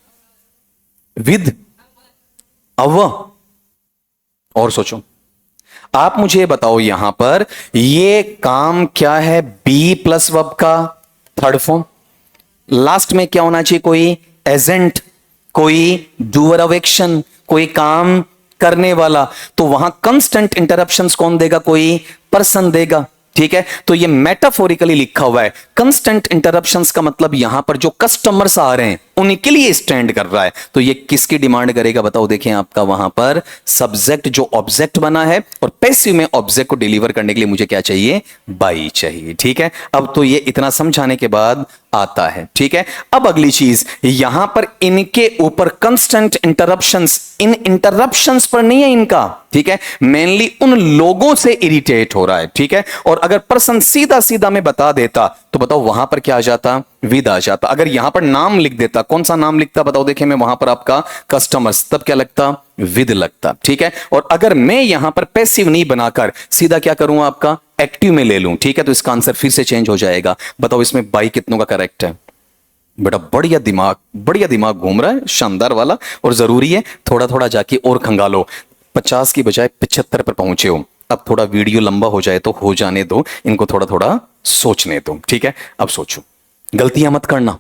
विद, अव, और सोचो। आप मुझे बताओ यहां पर ये काम क्या है, बी प्लस वर्ब का थर्ड फॉर्म। लास्ट में क्या होना चाहिए, कोई एजेंट, कोई डूअर ऑफ एक्शन, कोई काम करने वाला। तो वहां कंस्टेंट इंटरप्शंस कौन देगा, कोई पर्सन देगा। ठीक है, तो ये मेटाफोरिकली लिखा हुआ है। कंस्टेंट इंटरप्शंस का मतलब यहां पर जो कस्टमर्स आ रहे हैं उनके लिए स्टैंड कर रहा है। तो ये किसकी डिमांड करेगा, बताओ। देखें आपका वहां पर सब्जेक्ट जो ऑब्जेक्ट बना है, और पैसिव में ऑब्जेक्ट को डिलीवर करने के लिए मुझे क्या चाहिए, बाई चाहिए। ठीक है, अब तो ये इतना समझाने के बाद आता है। ठीक है, अब अगली चीज यहां पर इनके ऊपर कंस्टेंट इंटरप्शंस, इन इंटरप्शंस पर नहीं है इनका। ठीक है, मेनली उन लोगों से इरिटेट हो रहा है। ठीक है, और अगर पर्सन सीधा सीधा में बता देता तो बताओ वहां पर क्या आ जाता, विद आ जाता। अगर यहां पर नाम लिख देता, कौन सा नाम लिखता, बताओ। देखें मैं वहां पर आपका कस्टमर्स, तब क्या लगता, विद लगता। ठीक है, और अगर मैं यहां पर पैसिव नहीं बनाकर सीधा क्या करूं, आपका एक्टिव में ले लूं, ठीक है, तो इसका आंसर फिर से चेंज हो जाएगा। बताओ इसमें बाई कितनों का करेक्ट है। बेटा बढ़िया दिमाग घूम रहा है, शानदार वाला, और जरूरी है थोड़ा थोड़ा जाके और खंगालो। 50 की बजाय 75 पर पहुंचे हो। अब थोड़ा वीडियो लंबा हो जाए तो हो जाने दो, इनको थोड़ा थोड़ा सोचने दो। ठीक है, अब सोचो, गलतियां मत करना।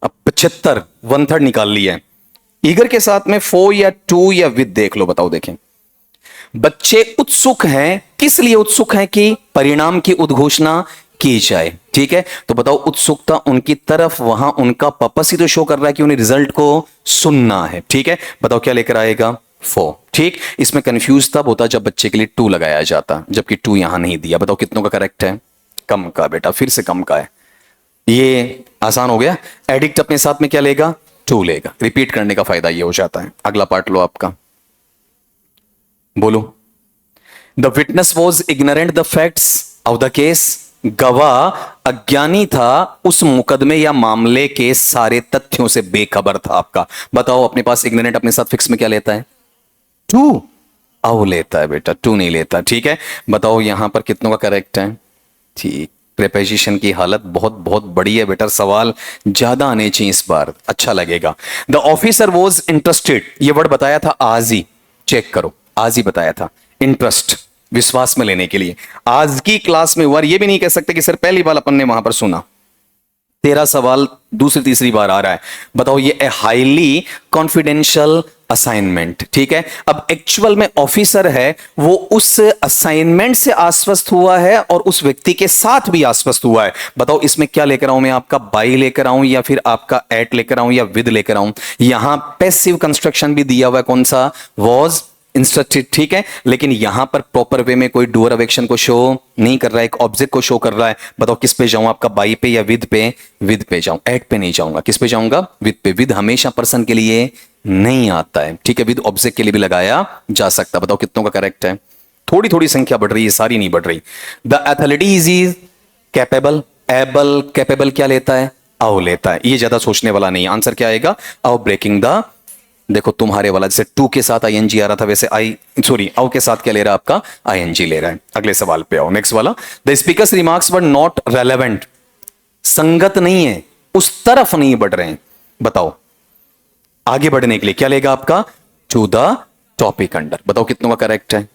अब 75 1/3 निकाल लिया है। ईगर के साथ में 4 या 2 या विद देख लो। बताओ देखें, बच्चे उत्सुक हैं, किस लिए उत्सुक हैं, कि परिणाम की उद्घोषणा की जाए। ठीक है, तो बताओ उत्सुकता उनकी तरफ, वहां उनका पर्पस ही तो शो कर रहा है कि उन्हें रिजल्ट को सुनना है। ठीक है, बताओ क्या लेकर आएगा, 4। ठीक, इसमें कंफ्यूज तब होता जब बच्चे के लिए 2 लगाया जाता, जबकि 2 यहां नहीं दिया। बताओ कितनों का करेक्ट है, कम का। बेटा फिर से कम का है, ये आसान हो गया। एडिक्ट अपने साथ में क्या लेगा, 2 लेगा। रिपीट करने का फायदा ये हो जाता है। अगला पार्ट लो आपका, बोलो। The witness was ignorant the facts of the case. गवाह अज्ञानी था उस मुकदमे या मामले के सारे तथ्यों से बेखबर था आपका। बताओ अपने पास इग्नोरेंट अपने साथ फिक्स में क्या लेता है, 2 आओ लेता है। बेटा 2 नहीं लेता। ठीक है, बताओ यहां पर कितनों का करेक्ट है। ठीक, प्रेपोजिशन की हालत बहुत बहुत बड़ी है बेटा, सवाल ज्यादा आने चाहिए इस बार, अच्छा लगेगा। द ऑफिसर वॉज इंटरेस्टेड, ये वर्ड बताया था आज ही, चेक करो, आज ही बताया था। इंटरेस्ट, विश्वास में लेने के लिए आज की क्लास में हुआ। ये भी नहीं कह सकते कि सर पहली बार अपन ने वहां पर सुना। 13 सवाल दूसरी तीसरी बार आ रहा है। बताओ ये हाईली कॉन्फिडेंशियल असाइनमेंट। ठीक है, अब एक्चुअल में ऑफिसर है, वो उस असाइनमेंट से आश्वस्त हुआ है और उस व्यक्ति के साथ भी आश्वस्त हुआ है। बताओ इसमें क्या लेकर आऊं मैं, आपका बाई लेकर आऊं या फिर आपका एट लेकर आऊं या विद लेकर आऊं। यहां पैसिव कंस्ट्रक्शन भी दिया हुआ है, कौन सा, वॉज इंस्ट्रक्टेड। ठीक है, लेकिन यहां पर प्रॉपर वे में कोई डूअर ऑफ एक्शन को शो नहीं कर रहा है, एक ऑब्जेक्ट को शो कर रहा है। बताओ किस पे जाऊं, आपका बाई पे या विद पे, विद पे जाऊं, एट पे नहीं जाऊंगा, किस पे जाऊंगा, विद पे। विद हमेशा पर्सन के लिए नहीं आता है। ठीक है, विद ऑब्जेक्ट के लिए भी लगाया जा सकता। बताओ कितनों का करेक्ट है। थोड़ी थोड़ी संख्या बढ़ रही है, सारी नहीं बढ़ रही। The athletic is capable, able, capable क्या लेता है, आओ लेता है। ये ज्यादा सोचने वाला नहीं है, आंसर क्या आएगा, आओ ब्रेकिंग द। देखो तुम्हारे वाला जैसे 2 के साथ आईएनजी आ रहा था, वैसे आओ के साथ क्या ले रहा है, आपका आईएनजी ले रहा है। अगले सवाल पे आओ, नेक्स्ट वाला। The speakers remarks were not relevant, संगत नहीं है, उस तरफ नहीं बढ़ रहे हैं। बताओ आगे बढ़ने के लिए क्या लेगा आपका, टू द टॉपिक अंडर। बताओ कितनों का करेक्ट है।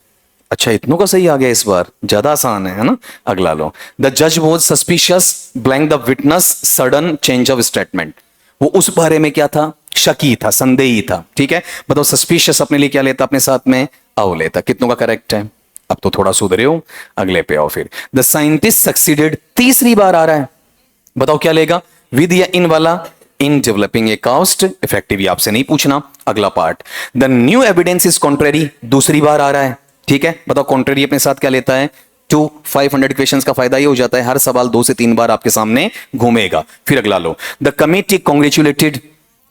अच्छा इतनों का सही आ गया इस बार, ज्यादा आसान है ना। अगला लो। द जज was suspicious blank the witness sudden change of statement. वो उस बारे में क्या था, शकी था, संदेही था। ठीक है, बताओ सस्पिशियस अपने लिए क्या लेता, अपने साथ में आओ लेता। कितनों का करेक्ट है, अब तो थोड़ा सुधरे हो। अगले पे आओ फिर। द साइंटिस्ट सक्सीडेड, तीसरी बार आ रहा है। बताओ क्या लेगा, विद या इन वाला, in developing a cost effective, आपसे नहीं पूछना। अगला part. The new evidence is contrary, दूसरी बार आ रहा है। ठीक है, बताओ कॉन्ट्रेरी अपने साथ क्या लेता है, 2। 500 क्वेश्चंस का फायदा ये हो जाता है हर सवाल 2 से 3 बार आपके सामने घूमेगा। फिर अगला लो, द कमिटी कॉन्ग्रेचुलेटेड,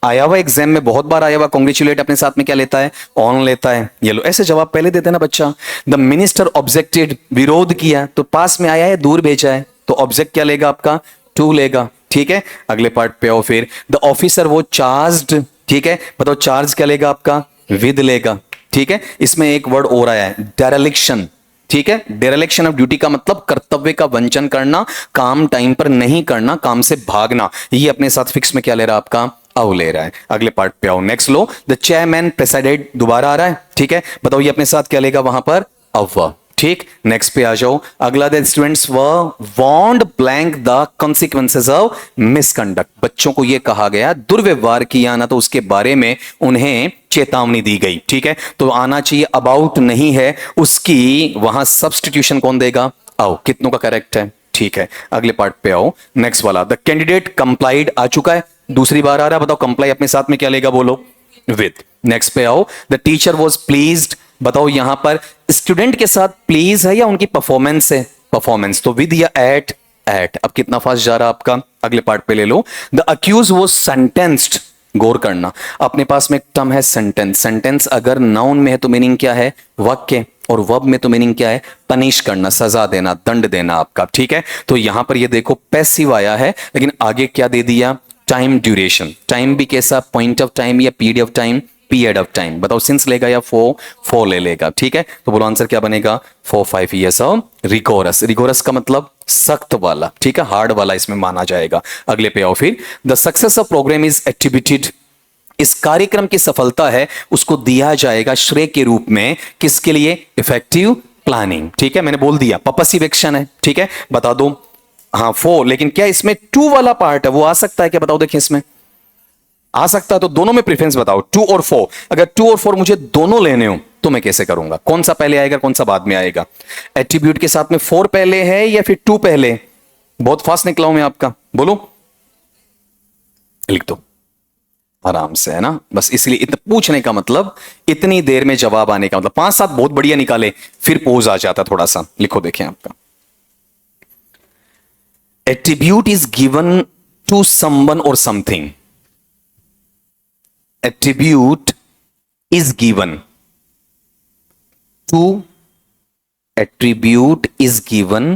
आया हुआ एग्जाम में बहुत बार आया हुआ, कॉन्ग्रेचुलेट अपने साथ में क्या लेता है, ऑन लेता है। ये लो, ऐसे जवाब पहले देते ना बच्चा। द मिनिस्टर ऑब्जेक्टेड, विरोध किया, तो पास में आया है दूर भेजा है, तो ऑब्जेक्ट क्या लेगा आपका, 2 लेगा। ठीक है, अगले पार्ट पे आओ। फिर द ऑफिसर वो चार्ज्ड, ठीक है, बताओ चार्ज क्या लेगा आपका, विद लेगा। ठीक है, इसमें एक वर्ड और आया है, डेरेलिक्शन। ठीक है, डेरेलिक्शन ऑफ ड्यूटी का मतलब कर्तव्य का वंचन करना, काम टाइम पर नहीं करना, काम से भागना। ये अपने साथ फिक्स में क्या ले रहा है आपका, अव ले रहा है। अगले पार्ट पे आओ, नेक्स्ट लो, द चेयरमैन प्रेसाइडेड, दोबारा आ रहा है। ठीक है, बताओ ये अपने साथ क्या लेगा वहां पर, अव। ठीक, नेक्स्ट पे आ जाओ। अगला, the students were warned blank the consequences of misconduct, बच्चों को यह कहा गया दुर्व्यवहार किया ना, तो उसके बारे में उन्हें चेतावनी दी गई। ठीक है, तो आना चाहिए अबाउट नहीं है, उसकी वहां सब्स्टिट्यूशन कौन देगा, आओ। कितनों का करेक्ट है, ठीक है। अगले पार्ट पे आओ, नेक्स्ट वाला, द कैंडिडेट कंप्लाइड आ चुका है, दूसरी बार आ रहा है, बताओ कंप्लाई अपने साथ में क्या लेगा, बोलो, विद। नेक्स्ट पे आओ, द टीचर वॉज प्लीज्ड, बताओ यहां पर स्टूडेंट के साथ प्लीज है या उनकी परफॉर्मेंस है, परफॉर्मेंस, तो विद या एट, एट। अब कितना फास्ट जा रहा है आपका, अगले पार्ट पे ले लो, द अक्यूज वॉज सेंटेंस्ड, गौर करना, अपने पास में एक टर्म है सेंटेंस। सेंटेंस अगर नाउन में है तो मीनिंग क्या है, वाक्य, और वर्ब में तो मीनिंग क्या है, पनिश करना, सजा देना, दंड देना आपका। ठीक है, तो यहां पर ये देखो पैसिव आया है, लेकिन आगे क्या दे दिया, टाइम ड्यूरेशन। टाइम भी कैसा, पॉइंट ऑफ टाइम या period of time, period of time. बताओ सिंस लेगा या फोर ले लेगा। ठीक है, तो बोलो आंसर क्या बनेगा, 4-5 ईयर्स ऑफ रिगोरस। रिगोरस का मतलब सख्त वाला, ठीक है, हार्ड वाला इसमें माना जाएगा। अगले पे आओ, फिर the success of program is attributed, इस कार्यक्रम की सफलता है उसको दिया जाएगा श्रेय के रूप में, किसके लिए, इफेक्टिव प्लानिंग। ठीक है, मैंने बोल दिया पपर्सिव एक्शन है। ठीक है, बता दो, हाँ 4, लेकिन क्या इसमें 2 वाला पार्ट है वो आ सकता है क्या, बताओ, देखिए इसमें आ सकता है, तो दोनों में प्रेफरेंस बताओ, 2 और 4। अगर 2 और 4 मुझे दोनों लेने हो तो मैं कैसे करूंगा, कौन सा पहले आएगा कौन सा बाद में आएगा, एट्रीब्यूट के साथ में 4 पहले है या फिर 2 पहले, बहुत फास्ट निकला हूं मैं आपका, बोलो, लिख दो आराम से, है ना, बस इसलिए इतना पूछने का मतलब, इतनी देर में जवाब आने का मतलब, 5-7 बहुत बढ़िया निकाले, फिर पोज आ जाता थोड़ा सा। लिखो देखें आपका, attribute is given to someone और something, attribute is given to, attribute is given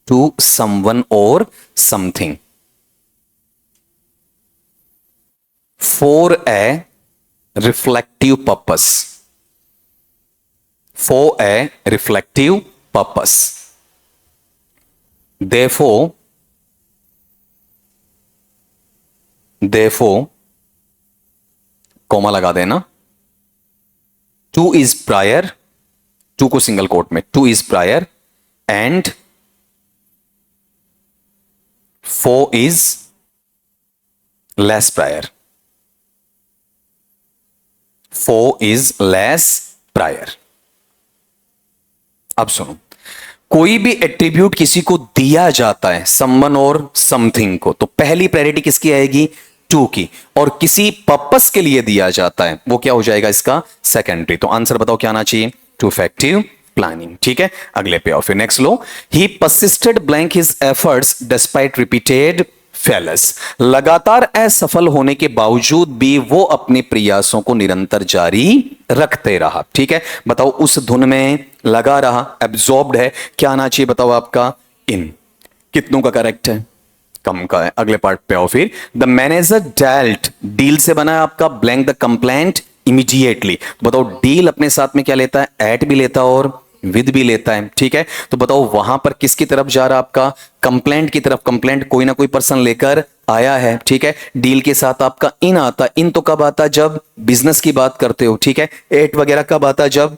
to someone or something for a reflective purpose, for a reflective purpose, therefore comma लगा देना, 2 इज प्रायर, 2 को सिंगल कोट में, 2 is prior and 4 is less prior, 4 is less prior. अब सुनो, कोई भी attribute किसी को दिया जाता है, समवन और समथिंग को, तो पहली प्रायोरिटी किसकी आएगी, 2 की, और किसी पर्पस के लिए दिया जाता है वो क्या हो जाएगा इसका, सेकेंडरी। तो आंसर बताओ क्या आना चाहिए, टू इफेक्टिव प्लानिंग। ठीक है, अगले पे आओ, फिर नेक्स्ट लो, he persisted blank his efforts despite repeated failures, लगातार असफल होने के बावजूद भी वो अपने प्रयासों को निरंतर जारी रखते रहा। ठीक है, बताओ उस धुन में लगा रहा, एब्जॉर्ब्ड है, क्या आना चाहिए बताओ आपका, इन। कितनों का करेक्ट है, कम का है। अगले पार्ट पे आओ, फिर द मैनेजर डेल्ट, डील से बना है आपका, ब्लैंक द कंप्लेंट इमीडिएटली, बताओ डील अपने साथ में क्या लेता है, एट भी लेता है और विद भी लेता है। ठीक है, तो बताओ वहां पर किसकी तरफ जा रहा है आपका, कंप्लेंट की तरफ। कंप्लेंट कोई ना कोई पर्सन लेकर आया है। ठीक है, डील के साथ आपका इन आता, इन तो कब आता जब बिजनेस की बात करते हो। ठीक है, एट वगैरह कब आता जब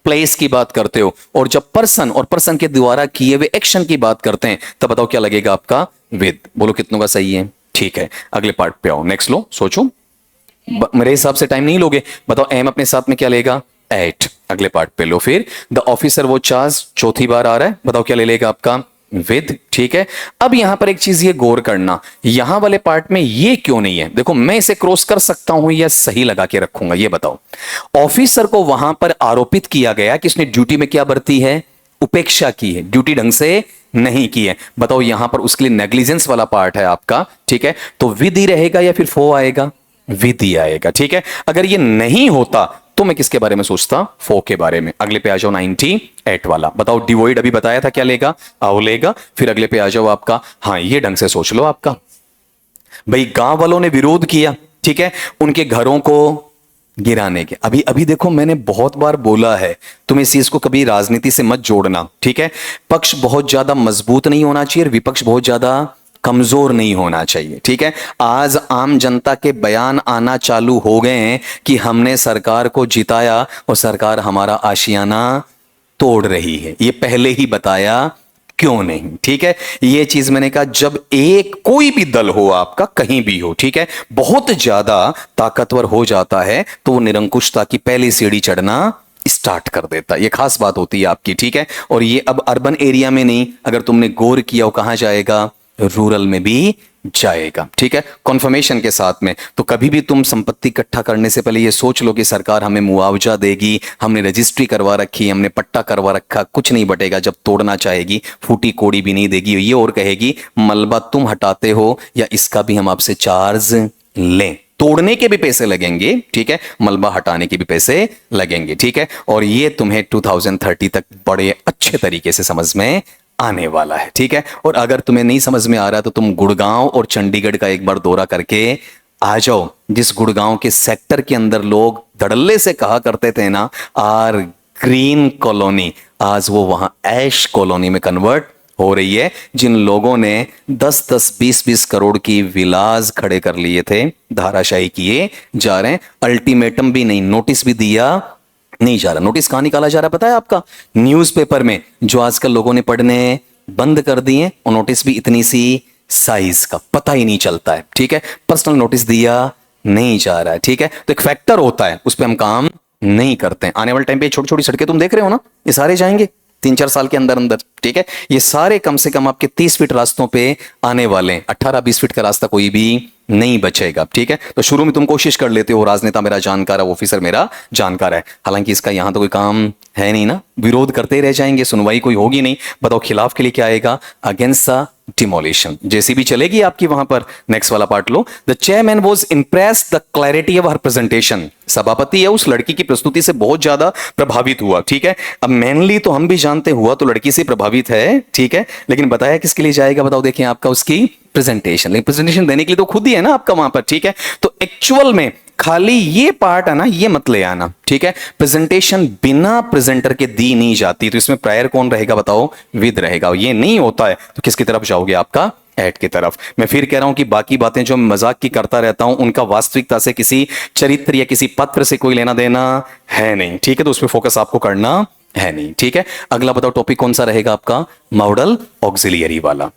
प्लेस की बात करते हो, और जब पर्सन और पर्सन के द्वारा किए हुए एक्शन की बात करते हैं तब बताओ क्या लगेगा आपका, विद। बोलो कितनों का सही है, ठीक है। अगले पार्ट पे आओ, नेक्स्ट लो, सोचो, मेरे हिसाब से टाइम नहीं लोगे, बताओ एम अपने साथ में क्या लेगा, 8। अगले पार्ट पे लो, फिर द ऑफिसर वो चार्ज, चौथी बार आ रहा है, बताओ क्या ले लेगा आपका, विद, ठीक है। अब यहां पर एक चीज ये गौर करना, यहां वाले पार्ट में ये क्यों नहीं है? देखो मैं इसे क्रॉस कर सकता हूं या सही लगा के रखूंगा, ये बताओ। ऑफिसर को वहां पर आरोपित किया गया कि उसने ड्यूटी में क्या बरती है? उपेक्षा की है, ड्यूटी ढंग से नहीं की है। बताओ यहां पर उसके लिए नेग्लिजेंस वाला पार्ट है आपका, ठीक है। तो विद ही रहेगा या फिर फॉर आएगा? विद ही आएगा, ठीक है। अगर ये नहीं होता तो मैं किसके बारे में सोचता? फॉर के बारे में। अगले पे आ जाओ 98 वाला, बताओ डिवोइड अभी बताया था क्या लेगा? आओ लेगा। फिर अगले पे आ जाओ आपका, हाँ ये ढंग से सोच लो आपका, भाई गांव वालों ने विरोध किया, ठीक है, उनके घरों को गिराने के। अभी अभी देखो मैंने बहुत बार बोला है, तुम इस चीज को कभी राजनीति से मत जोड़ना, ठीक है। पक्ष बहुत ज्यादा मजबूत नहीं होना चाहिए और विपक्ष बहुत ज्यादा कमजोर नहीं होना चाहिए, ठीक है। आज आम जनता के बयान आना चालू हो गए हैं कि हमने सरकार को जिताया और सरकार हमारा आशियाना तोड़ रही है, ये पहले ही बताया क्यों नहीं, ठीक है। ये चीज मैंने कहा, जब एक कोई भी दल हो आपका कहीं भी हो, ठीक है, बहुत ज्यादा ताकतवर हो जाता है तो वो निरंकुशता की पहली सीढ़ी चढ़ना स्टार्ट कर देता है, ये खास बात होती है आपकी, ठीक है। और ये अब अर्बन एरिया में नहीं, अगर तुमने गौर किया हो कहां जाएगा? रूरल में भी जाएगा, ठीक है, कॉन्फर्मेशन के साथ में। तो कभी भी तुम संपत्ति इकट्ठा करने से पहले ये सोच लो कि सरकार हमें मुआवजा देगी, हमने रजिस्ट्री करवा रखी, हमने पट्टा करवा रखा, कुछ नहीं बटेगा। जब तोड़ना चाहेगी फूटी कोड़ी भी नहीं देगी, ये और कहेगी मलबा तुम हटाते हो या इसका भी हम आपसे चार्ज लें। तोड़ने के भी पैसे लगेंगे, ठीक है, मलबा हटाने के भी पैसे लगेंगे, ठीक है। और ये तुम्हें 2030 तक बड़े अच्छे तरीके से समझ में आने वाला है, ठीक है। और अगर तुम्हें नहीं समझ में आ रहा तो तुम गुड़गांव और चंडीगढ़ का एक बार दौरा करके आ जाओ। जिस गुड़गांव के सेक्टर के अंदर लोग धड़ल्ले से कहा करते थे ना आर ग्रीन कॉलोनी, आज वो वहां ऐश कॉलोनी में कन्वर्ट हो रही है। जिन लोगों ने 10-10, 20-20 करोड़ की विलास खड़े कर लिए थे, धाराशाही किए जा रहे हैं। अल्टीमेटम भी नहीं, नोटिस भी दिया नहीं जा रहा। नोटिस कहां निकाला जा रहा है पता है आपका? न्यूज़पेपर में, जो आजकल लोगों ने पढ़ने बंद कर दिए। और नोटिस भी इतनी सी साइज का, पता ही नहीं चलता है, ठीक है। पर्सनल नोटिस दिया नहीं जा रहा है, ठीक है। तो एक फैक्टर होता है, उस पर हम काम नहीं करते हैं। आने वाले टाइम पे छोटी छोटी सड़कें तुम देख रहे हो ना, ये सारे जाएंगे 3-4 साल के अंदर अंदर, ठीक है। ये सारे कम से कम आपके 30 फीट रास्तों पे आने वाले हैं, 18-20 फीट का रास्ता कोई भी नहीं बचेगा, ठीक है। तो शुरू में तुम कोशिश कर लेते हो राजनेता मेरा जानकार है, ऑफिसर मेरा जानकार है, हालांकि इसका यहां तो कोई काम है नहीं ना, विरोध करते ही रह जाएंगे, सुनवाई कोई होगी नहीं। बताओ खिलाफ के लिए क्या आएगा? Against demolition. जेसीबी चलेगी आपकी वहां पर। नेक्स्ट वाला part low. The chairman was impressed the clarity of her presentation. सभापति है उस लड़की की प्रस्तुति से बहुत ज्यादा प्रभावित हुआ, ठीक है। अब मेनली तो हम भी जानते हुआ तो लड़की से प्रभावित है, ठीक है, लेकिन बताया किसके लिए जाएगा? बताओ देखिए आपका उसकी प्रेजेंटेशन, लेकिन प्रेजेंटेशन देने के लिए तो खुद ही है ना आपका वहां पर, ठीक है। तो एक्चुअल में खाली ये पार्ट है ना, ये मत ले आना, ठीक है। प्रेजेंटेशन बिना प्रेजेंटर के दी नहीं जाती, तो इसमें प्रायर कौन रहेगा? बताओ विद रहेगा। ये नहीं होता है तो किसकी तरफ जाओगे? आपका एड की तरफ। मैं फिर कह रहा हूं कि बाकी बातें जो मजाक की करता रहता हूं उनका वास्तविकता से किसी चरित्र या किसी पत्र से कोई लेना देना है नहीं, ठीक है। तो उस पर फोकस आपको करना है नहीं, ठीक है। अगला बताओ टॉपिक कौन सा रहेगा आपका? मॉडल ऑक्सिलियरी वाला।